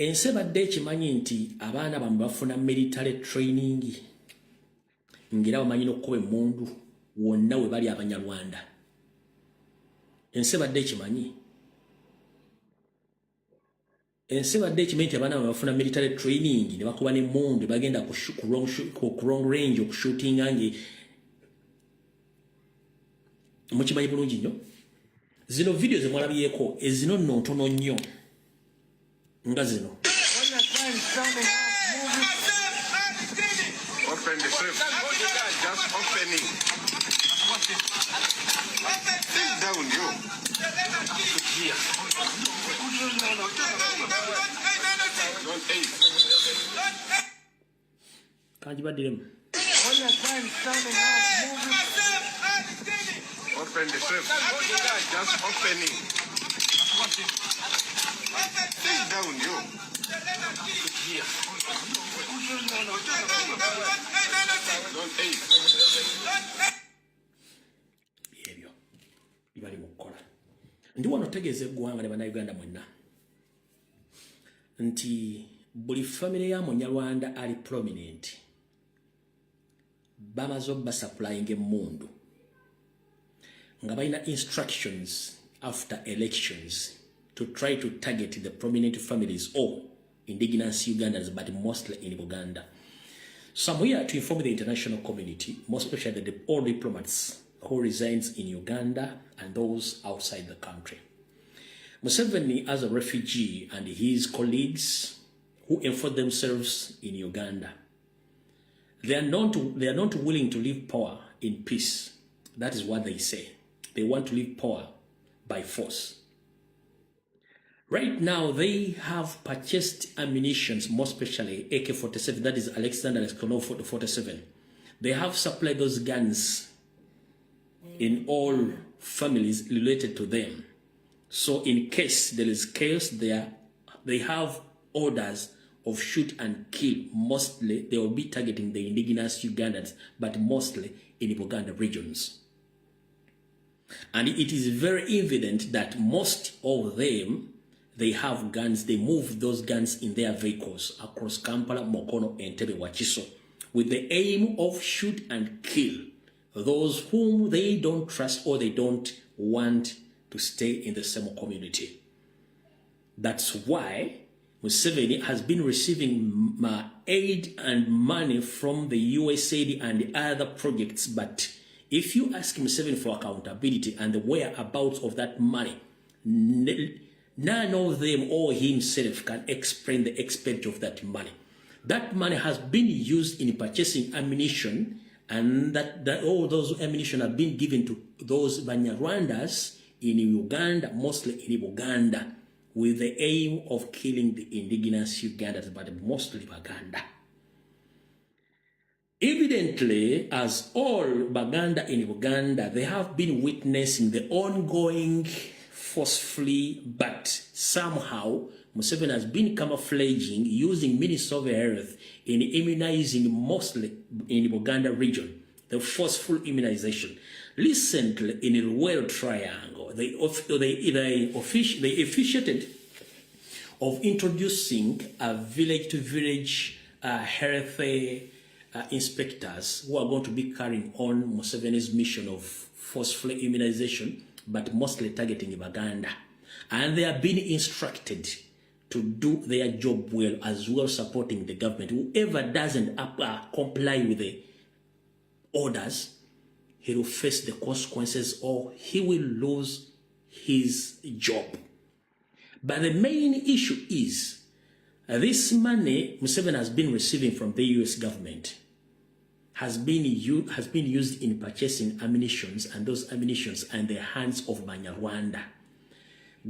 A: ensi ebadde ekimanyi nti abaana bamwe bafuna military training ng'era bamanyi n'okkuba emmundu wonna we bali Abanyarwanda ensi ebadde ekimanyi ensi badde ekimenti abaana bafuna military training ne bakuba ne mundu bagenda ku wrong range okushootinga nge mukimanyi bulungi nnyo zino video zemwalabyeko ezino nno ntono nnyo nga zino
E: Open the script. Just opening. Sit down, you. Here. Don't eat.
A: kanjibaddiramu
E: Open the script. Just opening. Sit down, you. Here. Don't eat.
A: ebyo bibali mu kukola ndi wano tegeeza eggwanga ne bannayuganda mwenna nti buli famire ya munyarwanda ali prominent bamaze obasaplying emmundu nga balina instructions after elections to try to target the prominent families or indigenous Ugandans, but mostly in Uganda. So I'm here to inform the international community, more especially all diplomats who resides in Uganda and those outside the country. Museveni, as a refugee, and his colleagues who enforce themselves in Uganda, they are not willing to leave power in peace. That is what they say. They want to leave power by force. Right now, they have purchased ammunition, more especially AK-47, that is Alexander 47. They have supplied those guns in all families related to them. So in case there is chaos there, they have orders of shoot and kill. Mostly, they will be targeting the indigenous Ugandans, but mostly in Uganda regions. And it is very evident that most of them, they have guns. They move those guns in their vehicles across Kampala, Mokono, and Entebbe, Wakiso, with the aim of shoot and kill those whom they don't trust or they don't want to stay in the same community. That's why Museveni has been receiving aid and money from the USAID and other projects. But if you ask Museveni for accountability and the whereabouts of that money, none of them or himself can explain the expenditure of that money. That money has been used in purchasing ammunition, and that all those ammunition have been given to those Banyarwandas in Uganda, mostly in Uganda, with the aim of killing the indigenous Ugandans, but mostly Baganda. Evidently, as all Baganda in Uganda, they have been witnessing the ongoing forcefully, but somehow Museveni has been camouflaging using Ministry of Health in immunizing mostly in Uganda region, the forceful immunization. Recently, in the Royal Triangle, they officiated of introducing a village-to-village health inspectors who are going to be carrying on Museveni's mission of forceful immunization, but mostly targeting Uganda. And they are being instructed to do their job well, as well supporting the government. Whoever doesn't comply with the orders, he will face the consequences or he will lose his job. But the main issue is this money Museveni has been receiving from the US government has been used in purchasing ammunitions, and those ammunitions are in the hands of Banyarwanda.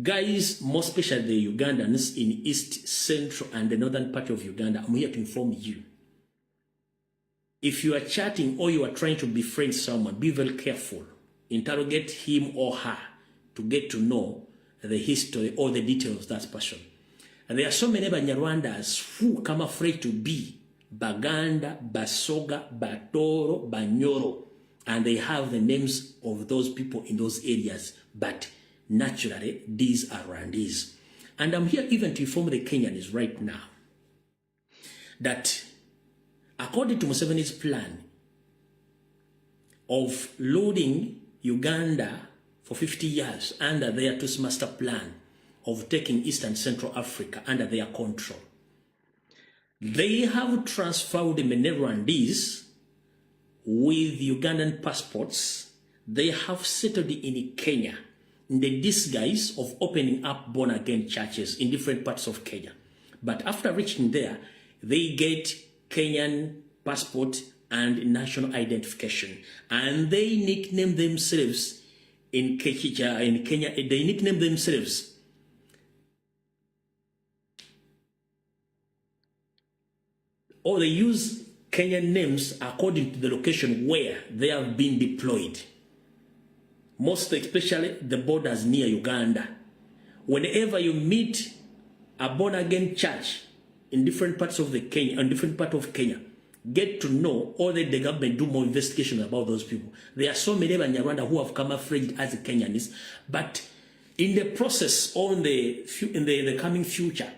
A: Guys, more especially the Ugandans in East, Central, and the northern part of Uganda, I'm here to inform you. If you are chatting or you are trying to befriend someone, be very careful. Interrogate him or her to get to know the history or the details of that person. And there are so many Banyarwandas who come afraid to be Baganda, Basoga, Batoro, Banyoro, and they have the names of those people in those areas, but naturally, these are Rwandese. And I'm here even to inform the Kenyans right now that according to Museveni's plan of loading Uganda for 50 years under their Master Plan of taking Eastern Central Africa under their control. They have transferred many Rwandese with Ugandan passports. They have settled in Kenya in the disguise of opening up born-again churches in different parts of Kenya. But after reaching there, they get Kenyan passport and national identification. And they nickname themselves in Kenya, they nickname themselves or they use Kenyan names according to the location where they have been deployed. Most especially the borders near Uganda. Whenever you meet a born-again church in different parts of Kenya, get to know, or let the government do more investigation about those people. There are so many Banyarwanda who have camouflaged as Kenyans, but in the process, or in the coming future,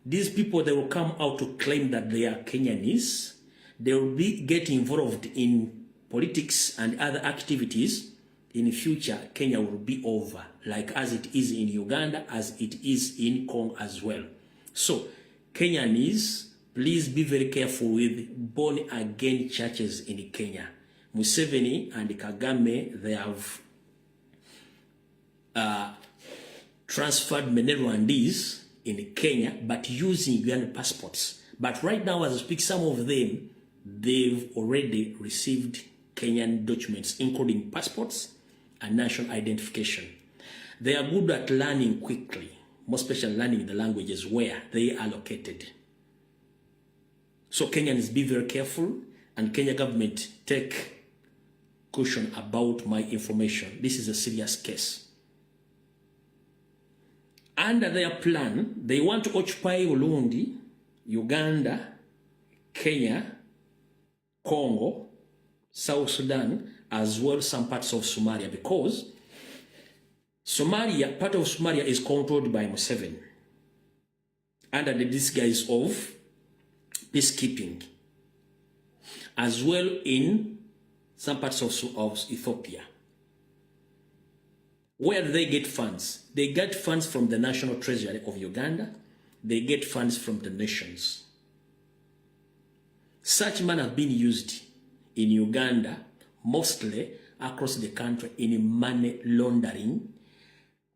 A: these people, they will come out to claim that they are Kenyans. They will be getting involved in politics and other activities. In the future, Kenya will be over, like as it is in Uganda, as it is in Congo as well. So, Kenyans, please be very careful with born-again churches in Kenya. Museveni and Kagame, they have transferred many Rwandese in Kenya, but using Ugandan passports. But right now, as I speak, some of them, they've already received Kenyan documents, including passports and national identification. They are good at learning quickly, more especially learning the languages where they are located. So Kenyans, be very careful, and Kenya government take caution about my information. This is a serious case. Under their plan, they want to occupy Burundi, Uganda, Kenya, Congo, South Sudan, as well as some parts of Somalia, because Somalia, part of Somalia is controlled by Museveni under the disguise of peacekeeping, as well in some parts of Ethiopia. Where do they get funds? They get funds from the National Treasury of Uganda. They get funds from the nations. Such men have been used in Uganda, mostly across the country, in money laundering,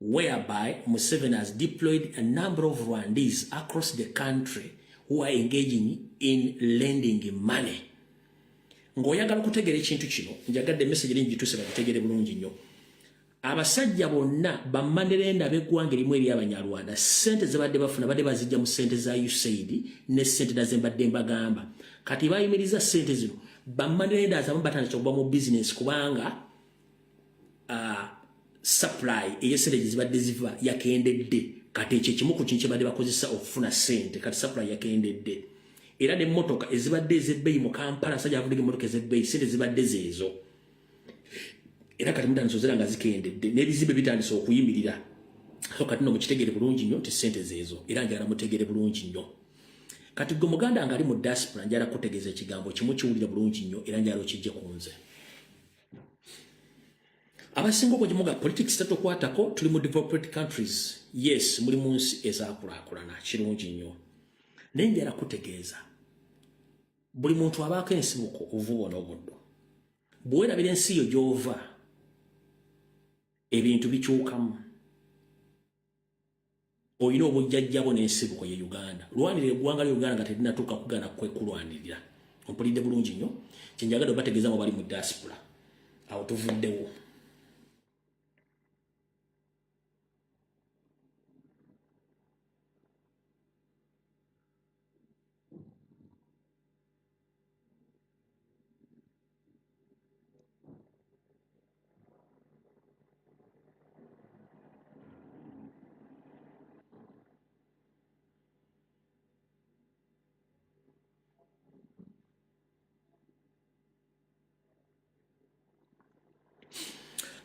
A: whereby Museveni has deployed a number of Rwandese across the country who are engaging in lending money. Ng'oyagala kutegeera ekintu kino, njagadde message lingi gituuse bakutegeere bulungi nnyo. Abasajja bonna bammanderenda b'eggwanga erimu eri Abanyarwanda, ssente ze badde bafuna badde bazijja mu ssente za USAID ne ssente naze mbadde mbagamba. Kati bayimiriza ssente zino bammanderenda azamu batandika okuba mu bizinesi kubanga supply ey'essente zibadde ziva yakendedde. Kati ekyo kimu ku kintu kye badde bakozesa okufuna ssente, kati supply yakendedde. Era n'emmotoka ezibadde ez'ebbeeyi mu Kampala, sajja avudde emmotoka ez'ebbeeyi, ssente zibadde zeezo. Era kati mutandise ozera nga zikendedde, n'ebizimbe bitandise okuyimirira. So kati no mukitegeere bulungi nnyo nti ssente zeezo, era njagala mutegeere bulungi nnyo. Kati gwe Muganda nga ali mu diaspora, njagala kutegeeza ekigambo kimu kiwulira bulungi nnyo, era njagala okijje ku nze. Abasinga okugimuga politics tatukwatako, tuli mu developed countries. Yes, muli mu nsi ezaakulaakulana, kirungi nnyo. Naye njagala kutegeeza, buli muntu abaako ensibuko ovuba n'obuddo. Bw'erabira ensi yo gy'ova, ebintu bikyukamu. Olina obujjajjabo n'ensibuko ye Uganda. Lwanirira eggwanga lya Uganda nga terinatuuka kugaana kwekulwanirira. Ompulidde bulungi nnyo, kye njagala obategeeza mu bali mu diaspora. Awo tuvuddewo.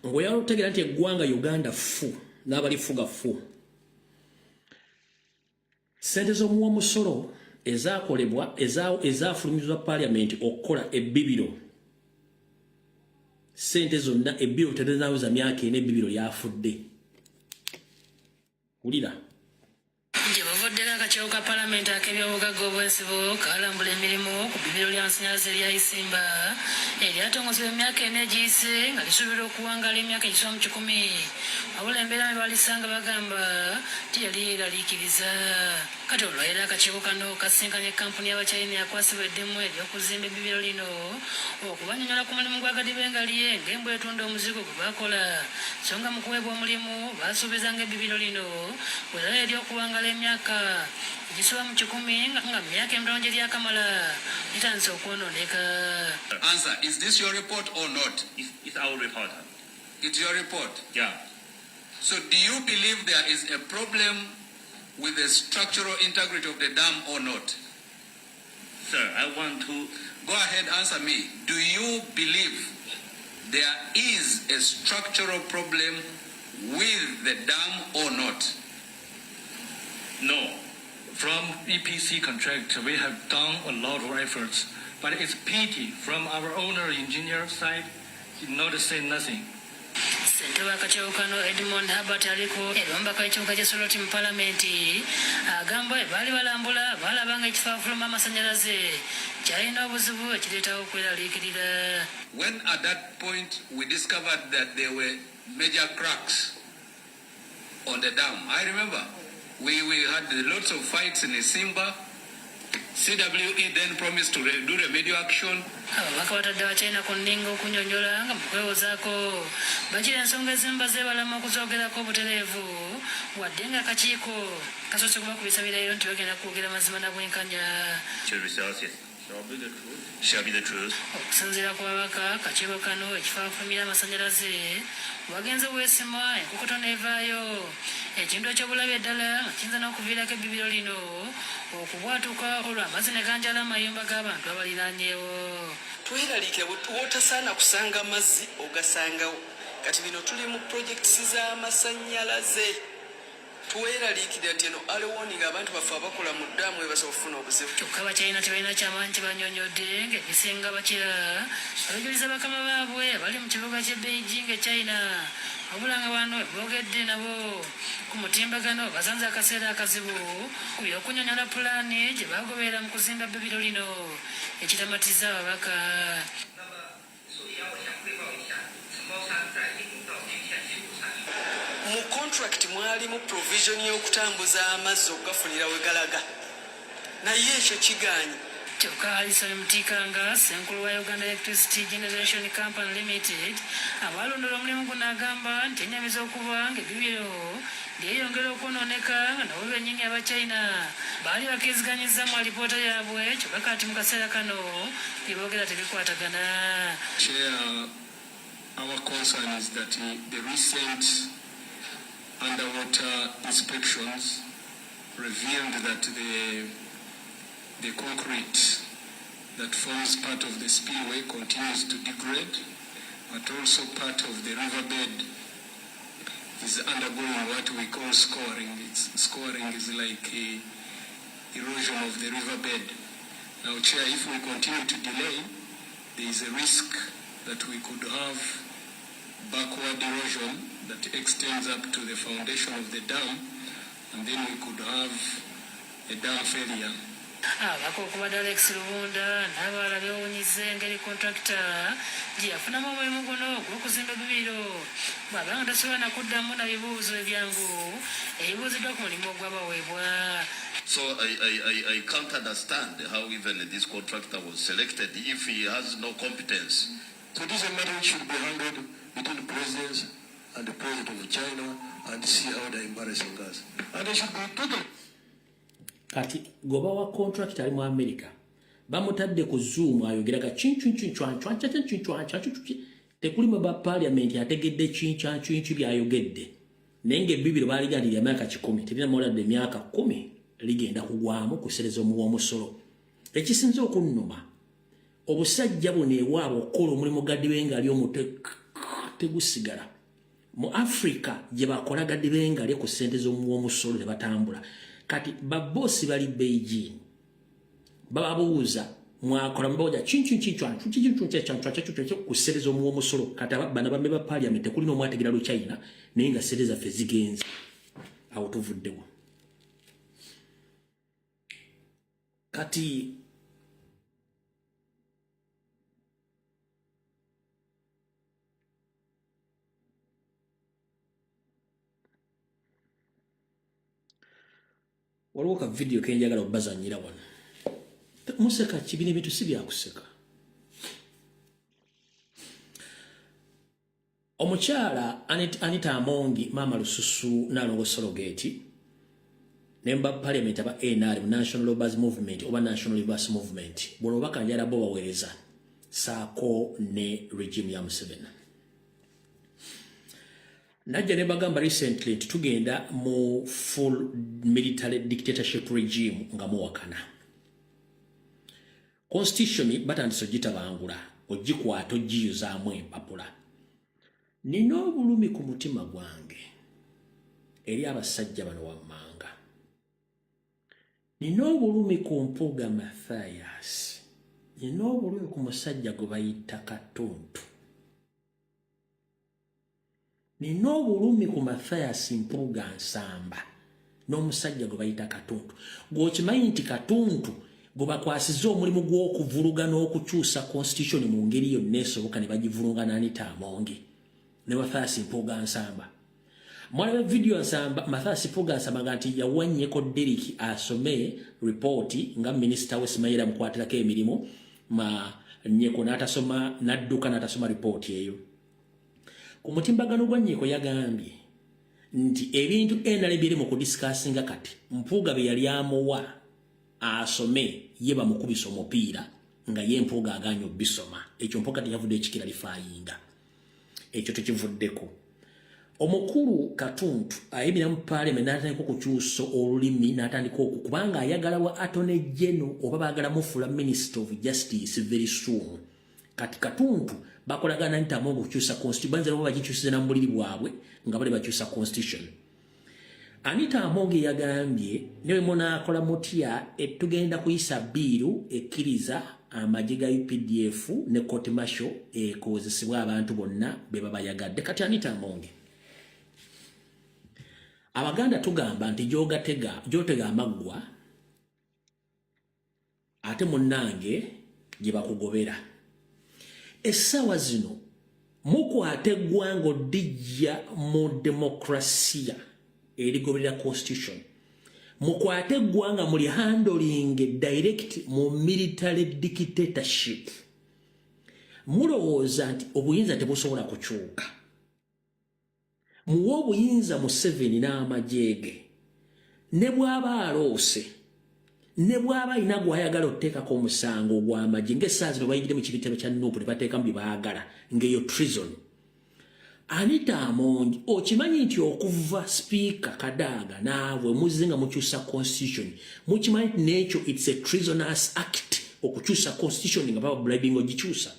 A: Ngoyala okutegeera nti eggwanga Uganda fu n'abalifuga fu. Ssente z'omuwa musolo ezaakolebwa ezaafulumizibwa Parliament okukola ebbibiro. Ssente zonna ebbibiro tezinaweza myaka ena ebbibiro lyafudde. Wulira,
D: nje bavuddeko akakiiko ka palamenti ak'ebyobugagga obwensibo kalambula emirimu ku bbibiro lya masannyalaze erya Isimba eryatongozebwa emyaka ena egiyise nga lisuubirwa okuwangaala emyaka egisoba mu 10 wabula embeera mwe balisanga bagamba tiyali yeeraliikiriza kati olwaliro akakiiko kano kasinkanye kampuni y'Abachina yakwasibwa eddemu ery'okuzimba ebbibiro lino okubanyonyola ku mulimu gwa gadibengalye ng'embwa etunda omuzigo gwe bakola so nga mu kuweebwa omulimu basuubiza ng'ebbibiro lino bwera ery'okuwangaala emyaka egisoba mu 10 nga mu myaka emitono gye lyakamala litandise okwonooneka.
F: Answer, is this your report or not?
B: It's our report.
F: It's your report?
B: Yeah.
F: So do you believe there is a problem with the structural integrity of the dam or not?
B: Sir, I want to...
F: Go ahead, answer me. Do you believe there is a structural problem with the dam or not?
G: No. From EPC contract, we have done a lot of efforts, but it's pity from our owner engineer side, he not say nothing.
D: Ssentebe w'akakiiko kano Edmond Herbert aliko ebyomubaka w'ekibuga ky'e Soroti mu palamenti agamba baali balambula balaba nga ekifo afuluma amasannyalaze kyalina obuzibu ekireetawo okweraliikirira.
F: When at that point we discovered that there were major cracks on the dam, I remember we had lots of fights in Isimba. CWE then promised to do remedial action.
D: Ababaka batadde Abachina ku nninga okunyonyola nga mu kwewozaako bagira ensonga ezimu bazeebalama okuzoogerako obutereevu wadde nga akakiiko kasoose kubakubisa birayiro nti bagenda kwogera mazima na bwenkanya.
B: Shall be the truth.
D: Okusinziira ku babaka akakiiko kano ekifo afulumira amasannyalaze wagenze bwesimwa enkokoto n'evaayo ekintu eky'obulabe eddala nga kiyinza n'okuviirako ebbibiro lino okubwatuka olw'amazzi ne ganjala amayumba g'abantu abaliraanyeewo.
H: Tweraliikira bw'otasaana kusanga amazzi ogasangawo kati bino tuli mu projekiti z'amasannyalaze tweraliikirira nti eno aliwoning abantu baffe abakola mu ddaamu ebasobola okufuna obuzibu.
D: Kyokka Abachina tebalina kyamaanyi kye banyonyodde ng'ebisinga bakira balujuliza bakama baabwe abali mu kibuga ky'e Beijing e China wabula nga bano boogedde nabo ku mutimbagano basanze akaseera akazibu ku by'okunyonyola pulaani gye bagoberera mu kuzimba bbibiro lino ekitamatiza ababaka.
H: Mu contract mwalimu provision y'okutambuza amazzi okugafunira we galaga naye ekyo kigaanyi.
D: Kyokka Alison Mutikanga ssenkulu wa Uganda Electricity Generation Company Limited abalondola omulimu guno agamba nti ennyamiza okuba ng'ebbibiro lyeyongera okwonooneka nga nabo bennyini Abachina baali bakkiriziganyizza mu alipoota yaabwe kyokka kati mu kaseera kano bye boogera tebikwatagana.
I: Chair, our concern is that the recent underwater inspections revealed that the concrete that forms part of the spillway continues to degrade, but also part of the riverbed is undergoing what we call scoring. Scoring is like erosion of the riverbed. Now, Chair, if we continue to delay, there is a risk that we could have backward erosion that extends up to the foundation of the dam, and then we could have a dam failure.
D: Abako okubadde Alex Lubunda n'abalala beewuunyizza engeri kontrakita gye yafunamu omulimu guno ogw'okuzimba ebbibiro bw'aba nga tasobola na kuddamu na bibuuzo ebyangu ebibuuziddwa ku mulimu ogwabaweebwa.
J: So I can't understand how even this contractor was selected if he has no competence.
I: So this is a matter which should be handled between the presidents and the president of China and see how they're embarrassing us. And they should be total.
A: Kati goba wa contract ali mu America bamutadde ku Zoom ayogeraga tekuli mu ba parliament yategedde chinchu byayogedde nenge bibiro baligalira myaka 10 tebina moladde myaka 10 ligenda kugwamu kusereza omusolo ekisinze okunnuma obusajja bune ewaabo okola omulimu gadibenga ali omutegusigala mu Africa gye bakola gadibenga ali ku sente z'omusolo ne batambula. Kati babosi bali Beijing bababuuza mwakola mboja kusereza omusolo kati bana bambe ba parliament tekulina omwategera lu China naye nga sereza fe zigenze awo tuvuddewo. kati waliwo ka video kenjagala obbazanyira wano museka kibina ebintu si byakuseka omukyala Anita Amongi Mama Lususu Nalongo Sorogeti nemba parliament aba NRM National Labourers Movement oba National Labourers Movement bono bakanjala bo baweereza saako ne regime ya Museveni najja ne bagamba recently tugenda mu full military dictatorship regime nga muwakana constitution batandise ogitabangula ogikwata ogiyuzaamu empapula nina obulumi ku mutima gwange eri abasajja bano wammanga nina obulumi ku Mpuuga Mathias nina obulumi ku musajja gwe bayita Katuntu nina obulumi ku Mathias Mpuuga Nsamba n'omusajja gwe bayita Katuntu gw'okimanyi nti Katuntu gwe bakwasiza omulimu gw'okuvuluga n'okukyusa constitution mu ngeri yonna esoboka ne bagivulunga Anita Amongi ne Mathias Mpuuga Nsamba mwalabe video Nsamba Mathias Mpuuga Nsamba nti yawanyeko Derek asome report nga minister w'esimayira mukwatirako emirimu nyeko n'atasoma n'adduka n'atasoma report eyo ku mutimbagano gwa Nyeko yagambye nti ebintu NRM biri mu kudiscussinga kati Mpuuga be yali amuwa asome ye bamukubisa omupiira nga ye Mpuuga aganya obisoma ekyo Mpuuga teyavudde ekikira lifayinga ekyo tekivuddeko omukulu Katuntu ayimira mu parliament n'atandika okukyusa olulimi n'atandika okukubanga ayagala wa Attorney General oba baagala mufuula Minister of Justice very soon kati Katuntu bakolagana Anita Amongi okukyusa constitution banza nabo bagikyusiza na muliri bwabwe nga bali bakyusa constitution Anita Amongi yagambye newe munakola mutya tugenda kuyisa biiru ekkiriza amagye ga UPDF ne court martial ekozesebwa abantu bonna be babayagadde kati Anita Amongi Abaganda tugamba nti gyotega amaggwa ate munnange gye bakugobera essaawa zino mukwate eggwanga oddijja mu demokrasiya erigoberera constitution mukwate eggwanga muli handling direct mu military dictatorship mulowooza nti obuyinza tebusobola kukyuka muwe obuyinza Museveni n'amajjeege ne bw'aba aloose ne bw'aba alina gw'ayagala oteekako omusango ogw'amagye ng'essaawa zino bayingire mu kibitabo kya Nuupu ne bateekamu bye baagala ng'eyo treason Anita Amongi okimanyi nti okuva Speaker Kadaga naawe muzze nga mukyusa constitution mukimanyi nti n'ekyo it's a treasonous act okukyusa constitution nga baba bribing ogikyusa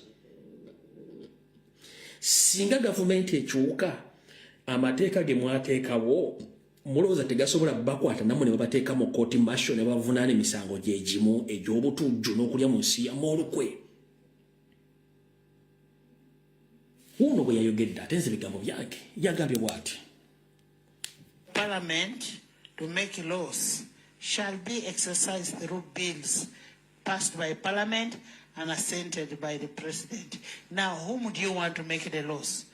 A: singa gavumenti ekyuka amateeka ge mwateekawo mulowooza tegasobola bakwata namwe ne babateeka mu court martial ne bavunaana emisango gyegimu egy'obutujju n'okulya mu nsi ya olukwe uno bwe yayogedde ate nze bigambo byake yagambye bw'ati
K: Parliament to make laws shall be exercised through bills passed by Parliament and assented by the President. Now, whom do you want to make the laws?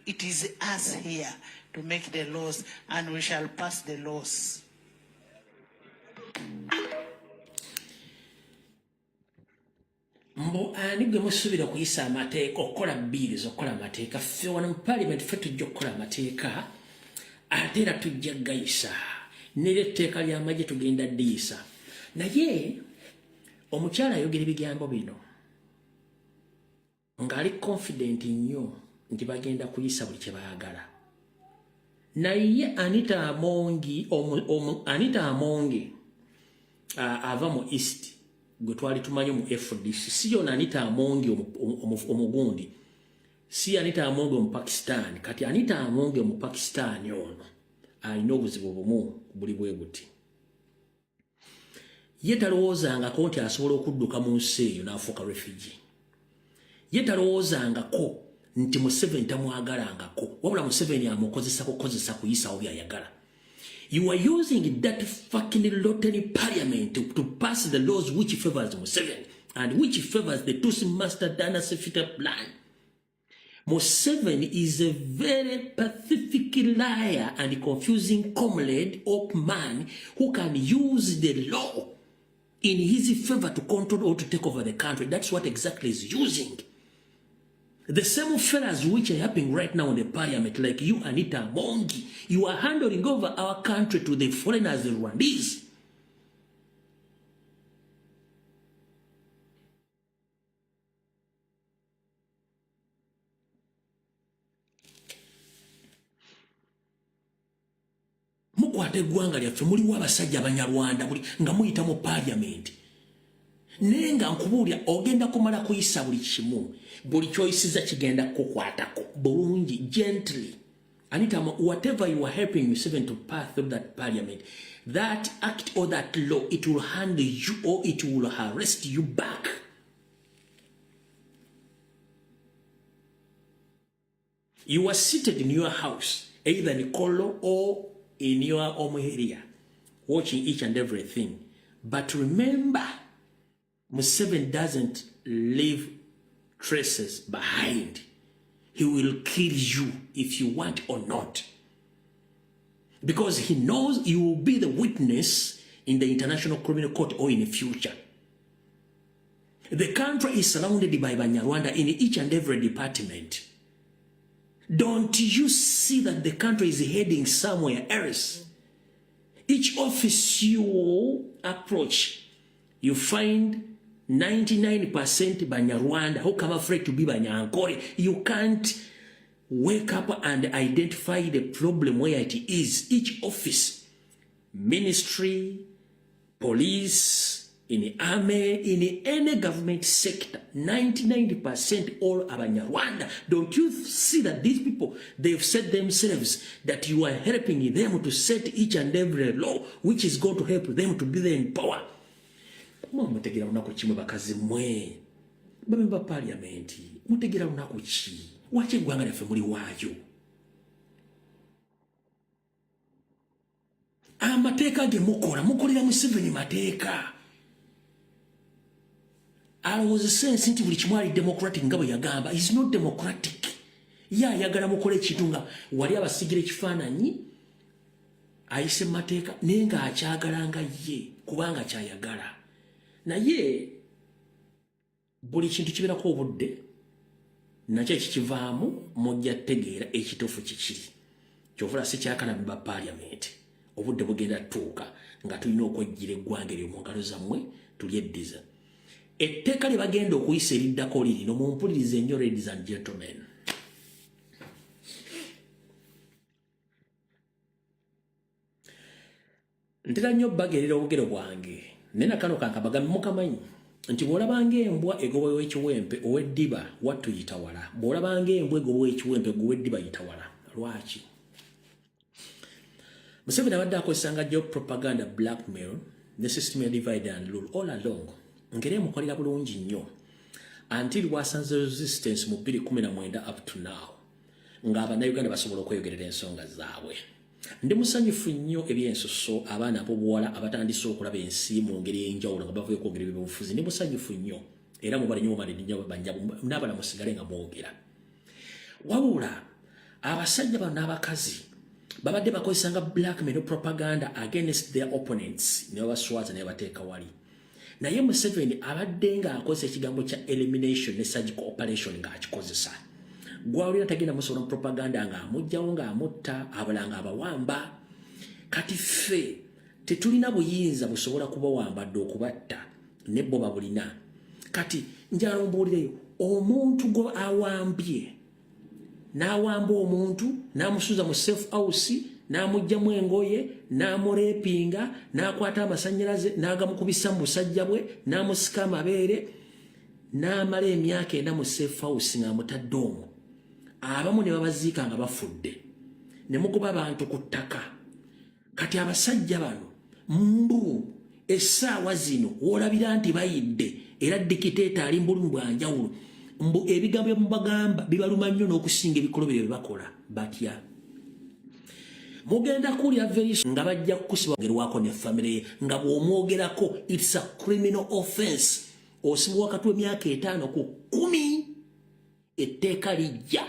K: It is us here to make the laws, and we shall pass the laws.
A: Mbo ani gwe musuubira okuyisa amateeka okukola bills okukola amateeka ffe wano mu parliament ffe tujja okukola amateeka ate era tujja gayisa n'era etteeka ly'amagye tugenda ddiyisa naye omukyala ayogera ebigambo bino ng'ali confident nnyo nti bagenda kuyisa buli kye baagala naye Anita Amongi ava mu East gwe twali tumanyi mu FDC si yona Anita Amongi omugundi si Anita Amongi mu Pakistan kati Anita Amongi mu Pakistan ono alina obuzibu bumu buli bwe buti ye talowoozangako nti asobola okudduka mu nsi eyo n'afuuka refugee ye talowoozangako nti Museveni tamwagalangako wabula Museveni amukozesa kukozesa kuyisawo byayagala You are using that fucking rotten parliament to pass the laws which favors Museveni and which favors the Tutsi master dynasty future plan. Museveni is a very pacific liar and confusing comrade of man who can use the law in his favor to control or to take over the country. That's what exactly is using. The same fellas which are happening right now in the parliament, like you, Anita Mongi, you are handing over our country to the foreigners, the Rwandese. Mukwate gwanga lyaffe muliwo abasajja abanyarwanda nga muyita mu parliament. Nenga nkubuulira ogenda kumala kuyisa buli kimu. Buli choices kigenda kukwatako bulungi gently. Anita, whatever you are helping Museveni to pass through that parliament, that act or that law, it will hand you or it will arrest you back. You are seated in your house, either in Kolo or in your home area, watching each and everything. But remember, Museveni doesn't leave traces behind. He will kill you if you want or not. Because he knows you will be the witness in the International Criminal Court or in the future. The country is surrounded by Banyarwanda in each and every department. Don't you see that the country is heading somewhere else? Each office you approach, you find 99% Banyarwanda who come afraid to be Banyankore. You can't wake up and identify the problem where it is. Each office, ministry, police, in the army, in any government sector, 99% all are Banyarwanda. Don't you see that these people, they've said themselves that you are helping them to set each and every law which is going to help them to be there in power? Mutegera unako chimwe bakazi mwe bamemba parliament mutegera unako chi wache gwanga lyafe muli wayo amateeka ge mukolera Museveni mateeka alowooza sense nti buli kimwali democratic nga bwe yagamba. Is not democratic. Yayagala mukole ekintu nga wali abasigira ekifaananyi ayise mateeka naye nga akyagalanga ye kubanga kyayagala. Naye buli kintu kibeerako obudde nakyo ekikivaamu mujja tegeera ekituufu kikiri. Kyovula si kyakalabibwa parliament. Obudde bugenda tuuka nga tulina okwejjira eggwanga eryo mu ngalo zammwe tulyeddiza. Etteeka lye bagenda okuyisa eriddako lirino mumpulirize nnyo, ladies and gentlemen. Ntera nnyo bagerera obugero bwange. Nena kano kankabagambi mukamanyi nti bw'olabanga embwa egoba ekiwempe ow'eddiba wattu yitawala. Bw'olabanga embwa egoba ekiwempe gow'eddiba yitawala. Lwaki? Museveni abadde akozesanga nnyo propaganda, blackmail ne system ya divide and rule all along. Ngeri emukolera bulungi nnyo until wasanze resistance mu 2019 up to now ng'Abannayuganda basobola okweyogerera ensonga zaabwe. Ndi musanyufu nnyo ebyensoso abaana ab'obuwala abatandise okulaba ensi mu ngeri ey'enjawulo nga bavuye okwogera ebyobufuzi. Ndi musanyufu nnyo era mubale nnyo mumalire nnyo banjabu n'abala musigale nga mwogera. Wabula abasajja bano n'abakazi babadde bakozesanga blackmail propaganda against their opponents ne babaswaza ne bateeka wali. Naye Museveni abadde nga akozesa ekigambo kya elimination ne surgical operation ng'akikozesa. Gwawulira tagenda musobola propaganda nga amugjawo nga amutta abalanga abawamba. Kati ffe tetulina buyinza busobola kubawambadde okubatta ne bo babulina. Kati njala mbuulireyo omuntu gwe awambye n'awamba omuntu n'amusuza mu safe house n'amugjamu engoye n'amurepinga n'akwata amasannyalaze n'agamukubisa mu busajja bwe n'amusika amabeere n'amala emyaka 4 mu safe house ng'amutadde omwo. Abamu ne babaziika nga bafudde ne mugoba abantu ku ttaka. Kati abasajja bano mbu essaawa zino olabira nti bayidde era dikiteeta ali mbulumu bwanjawulo mbu ebigambo byamubagamba bibaluma nnyo n'okusinga ebikolobero bye bakola batya. mugenda kulya very nga bajja kusiba gerwako ne family nga bw'omwogerako it's a criminal offense osibwa wakati w'emyaka 5 ku 10 etteeka lijja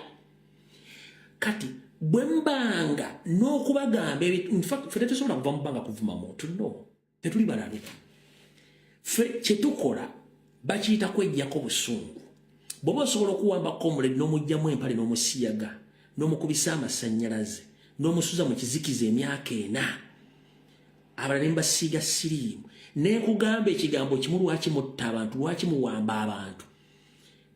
A: kati bwembanga n'okubagamba in fact ffe tetusobola kuva mu bbanga kuvuma muntu no tetuli balalu ffe kyetukola bakiyita kwejjako busungu bw'oba osobola okuwamba comrade n'omugjamu empale n'omusiyaga n'omukubisa amasannyalaze n'omusuza mu kizikiza emyaka 4 abalala ne mbasiiga siriimu neekugamba ekigambo kimu lwaki mutta abantu lwaki muwamba abantu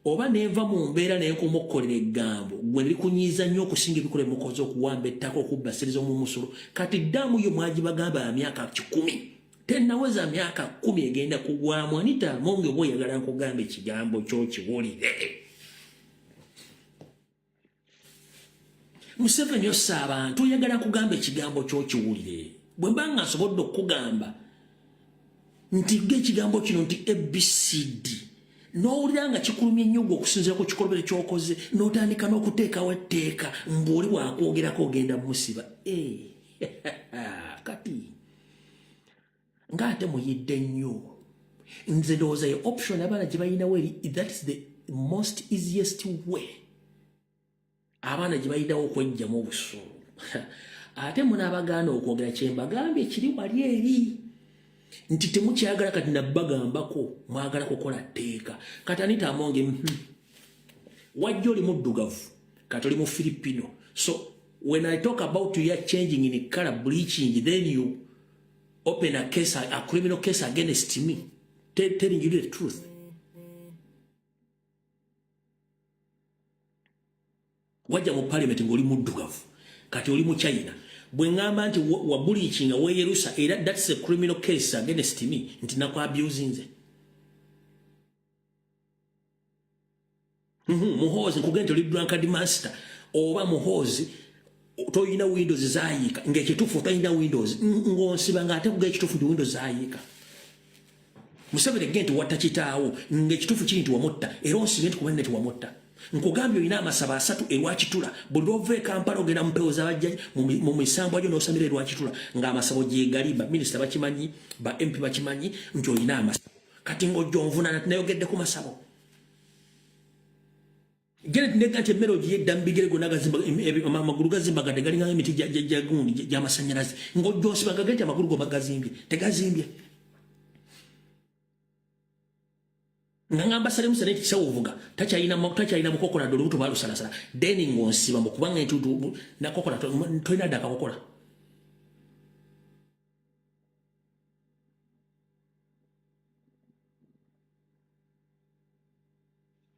A: oba nenva mu mbeera nenkumukkolera eggambo gwe likunyiiza nnyo okusinga ebikola emukoze okuwamba ettaka okubba seriza omumusolo kati ddaamu yo mwagibagamba ya myaka 10 tennaweza myaka 10 egenda kugwamu anita monge oba oyagala nkugamba ekigambo kyo kiwulire Museveni ossa abantu oyagala nkugamba ekigambo kyo kiwulire bwe mba nga nsobodde okugamba nti ng'ekigambo kino nti ABCD n'owulira nga kikulumya ennyo gwe okusinziira ku kikolobero ky'okoze n'otandika n'okuteekawo etteeka mbw'oli bw'akwogerako ogenda musiba kati ng'ate muyidde nnyo nze ndowooza ye option abaana gye balinawo eri that is the most easiest way abaana gye balinawo okwejjamu obusuulu ate munaabagaana okwogera kyembagambye ekiri wali eri nti temukyagala kati nabbagambako mwagala kukola tteeka kati anita amonge wajja oli muddugavu kati oli mu Filipino so when I talk about you are changing in color bleaching then you open a case a criminal case against me telling you the truth wajja mu parliament ng'oli muddugavu kati oli mu China bwe ngamba nti wa bleaching weeyerusa era that's a criminal case against me nti nakwa abuse nze muhozi nkugenda oli drunkard master oba muhozi toyina windows zaayika ng'ekituufu toyina windows ng'onsiba ng'ate kuga ekituufu ndi windows zaayika Museveni genti watta kitaawo ng'ekituufu kiri nti wamutta era onsibe nti kuba nti wamutta nkugambye olina amasaba 3 erwakitula buli lwova e Kampala ogenda mpewo zabajja mu misambo agyo n'osamira erwakitula ng'amasabo gyegali baminisita bakimanyi ba MP bakimanyi nti olina amasabo kati ng'ojja onvunaana tinayogedde ku masabo Janet nega nti emmere ogiyedda mu bigere gonna amagulu gazimbagadde galinga emiti gyagundi gy'amasannyalaze ng'ojja osibaga genti amagulu go bagazimbye tegazimbye ngamba sale musane kisawuvuga takyayina mukoko na dolubuto balusalasala then ng'onsiba mu kubanga entutu nakokola tolina ddaka kukola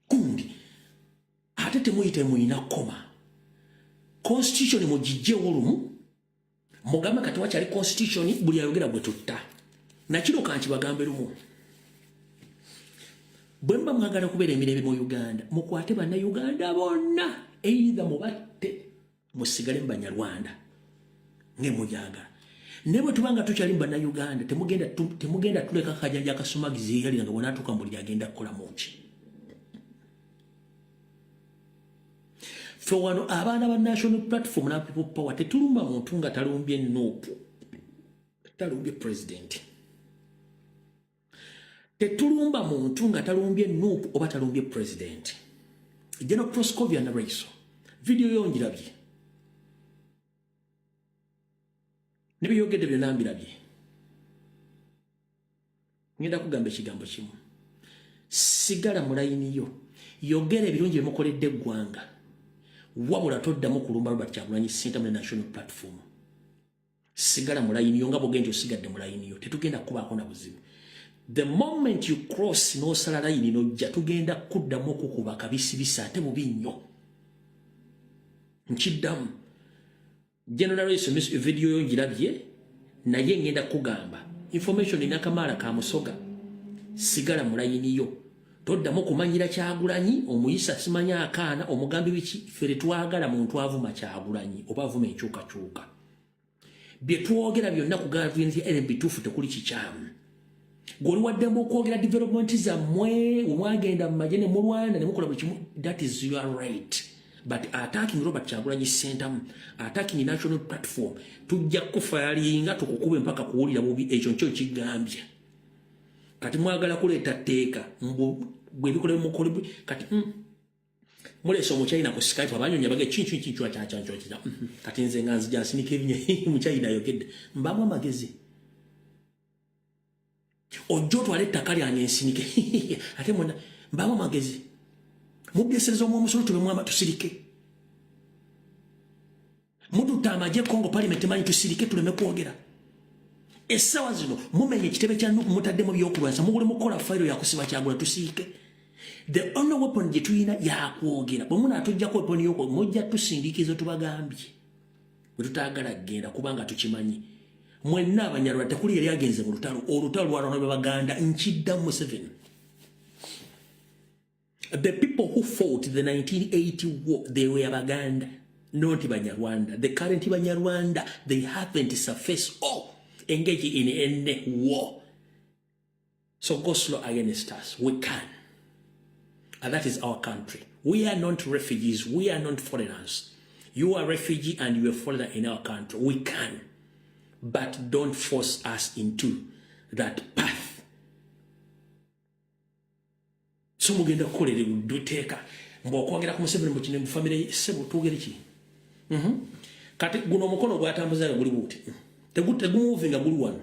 A: kundi ate temuyite muyina koma constitution mugijjewo olumu mugambe kati wakyali constitution buli ayogera bwe tutta nakino kankibagambe lumu bwemba mwagala kubeera emirembe mu Uganda mukwate bannayuganda bonna either mubatte musigale mu Banyarwanda ng'emujagala ne bwe tubanga tukyali mu bannayuganda temugenda tuleka kajanja akasumagizi eyalira nga bw'anaatuuka mu buli agenda kukola muki ffe wano abaana ba national platform na people power tetulumba muntu nga talumbye Nuupu talumbye president tetulumba muntu nga talumbye Nuupu oba talumbye president General Proscovia na Raiso video yongirabye nebiyogedde byonna mbirabye ngenda kugamba ekigambo kimu sigala mu layini yo yogera ebirungi byemukoledde eggwanga wabula toddamu kulumba Robert Kyagulanyi Ssentamu national platform sigala mu layini yo nga bwogenda osigadde mu layini yo tetugenda kubaako na buzibu the moment you cross n'osala layini nojja tugenda kuddamu okukuba kabisibisa ate bubi nnyo nkiddamu General Raiso video yo ngirabye naye ngenda kugamba information ina Kamala Kamusoga sigala mu layini yo toddamu kumanyira Kyagulanyi omuyisa simanya akaana omugambi biki fere twagala muntu avuma Kyagulanyi oba avuma enkyukakyuka bye twogera byonna kugamba nti bituufu tekuli kikyamu goli waddemu okwogera development zammwe omwagenda mu majene mulwana ne mukola buli kimu that is your right but attacking Robert Kyagulanyi Ssentamu, attacking national platform, tujja kufayalinga tukukube mpaka kuwulira bubi ekyo nkyo kigambye. Kati mwagala kuleeta tteeka bwe bikole mukole kati muleso mu China ku Skype abanyonya bage chinchwa cha kati nze nganzi jansinika ebinye mu China yogedde mbamu amagezi ojo twaleta kali anensinike ate mwana mbamu amagezi mugesezo mu musolo tube mwama tusirike mudu tamaje Kongo parliament manyi tusirike tuleme kwogera esawa zino mumenye kitebe kya nuku mutadde mu byokulwansa mugule mukola file ya kusiba kyagula tusirike. The only weapon jetuyina ya kwogera bomuna atujja ko weapon yoko mojja tusindikizo tubagambye bututagala genda kubanga tukimanyi mwenna abanyarwanda tekuli yali agenze mu olutalo lwalano Baganda nkidda mu 7. The people who fought the 1980 war, they were Baganda, not Banyarwanda. The current Banyarwanda, they haven't surfaced or engaged in any war. So go slow against us. We can. And that is our country. We are not refugees. We are not foreigners. You are a refugee and you are a foreigner in our country. We can. But don't force us into that path. So mugenda kukolera duteeka mbokwogera ku Museveni mu kine family sebo tugere ki kati guno omukono gwatambuza guli buti tegumuvinga guli wano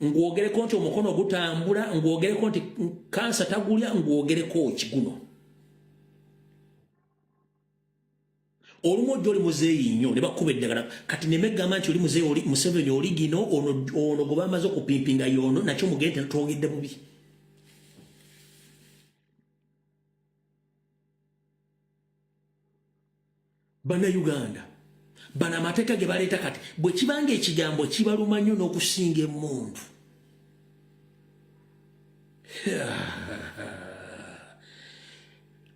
A: ngwogere konti omukono gutambula ngwogere konti kansa tagulya ngwogere ko kiguno olumo joli muzeyi nnyo ne bakubeddagala kati nemegamba nti oli muzeyi oli Museveni oli gino ono gobamaze okupimpinga yono nakyo mugende twogedde bubi. Bana Uganda bana mateka ge baleta kati bwe kibanga ekigambo kibaluma nnyo n'okusinga emmundu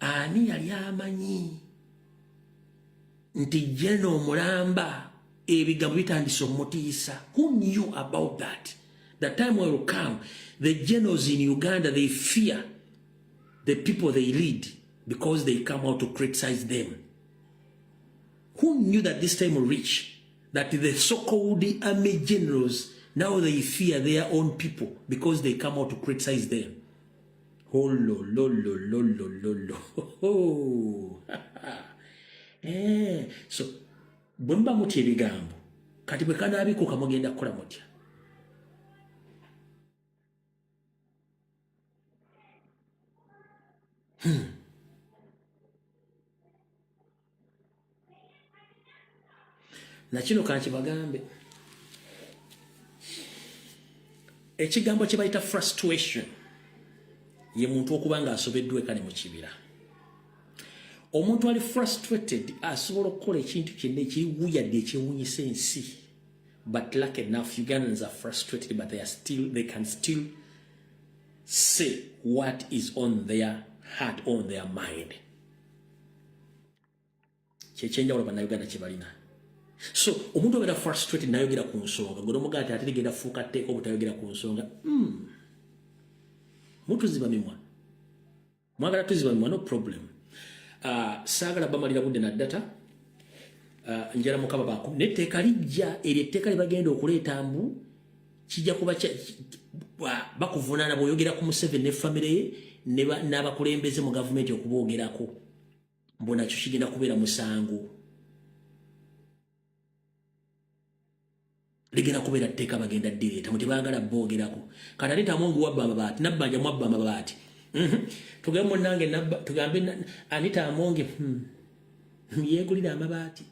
A: ani yali amanyi nti Jeno Mulamba ebigambo bitandise omutiisa? Who knew about that? The time will come, the generals in Uganda, they fear the people they lead because they come out to criticize them. Who knew that this time will reach? That the so-called army generals, now they fear their own people because they come out to criticize them. Oh, lo, lo, lo, lo, lo, lo, lo. Oh. So, bwemba muti ebigambo, kati bwe kanaabikuuka mugenda kukola mutya? Nakino kanki bagambe ekigambo kye bayita frustration ye muntu okubanga asobeddwe kale mu kibira. Omuntu ali frustrated asobola okukola ekintu kyonna ekiwuyadde ekyewunyisa ensi. But lucky enough, Ugandans are frustrated, but they can still say what is on their heart, on their mind. Kyekyenjawulo bannayuganda kye balina. So, omuntu obeera frustrated nayogera ku nsonga, gwe n'omugamba ati ate ligenda fuuka tteeka obutayogera ku nsonga. Mutuziba mimwa. Mwagala tuziba mimwa, no problem. Saagala bamalira budde na data. Njala mukaba baako. Netteeka lijja, eryo etteeka lye bagenda okuleeta mbu kijja kuba bakuvunaana bw'oyogera ku Museveni ne famire ye n'abakulembeze mu gavumenti okuboogerako. Mbu nakyo kigenda kubeera musango. Ligenda kubeera tteeka bagenda ddireeta mu tebaagala boogerako. Kati ate Tamongi wabba amabaati, Nabbanja mwabba amabaati. Tugambe munnange tugambe Anita Amongi yeegulira amabaati.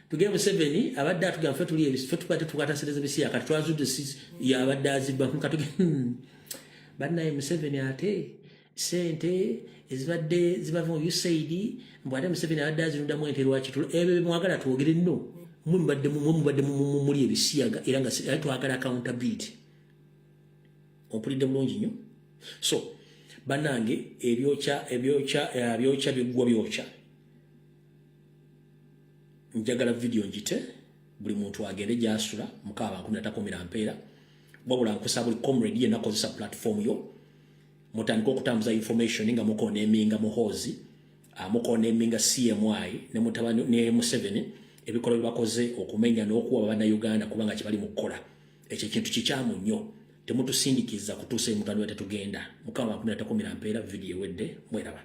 A: Tugambe Museveni abadde atugamba ffe tuli ebisi ffe tubadde tukatasereza bisi kati twazudde yabadde azibba bannaye Museveni ate sente ezibadde zibava mu USAID mbw ate Museveni abadde azirundamu ente lwaki ebyo mwagala twogere nno mubadde muli ebisiyaga era nga twagala accountability. Ompulidde bulungi nnyo. So bannange ebyokya biggwa byokya. Njagala video njite buli muntu agende gyasula mukaba 13 mpeera wabula nkusaba buli comrade yenna akozesa platform yo mutandika okutambuza information nga mukoneminga muhozi mukonemminga CMY ne mutabani ne Museveni ebikola bibakoze okumenya n'okuwa bannayuganda kubanga kibali mu kukola ekyo kintu kikyamu nnyo temutusindikiza kutuusa emutandwa tetugenda mukama 13 mpeera video wedde mweraba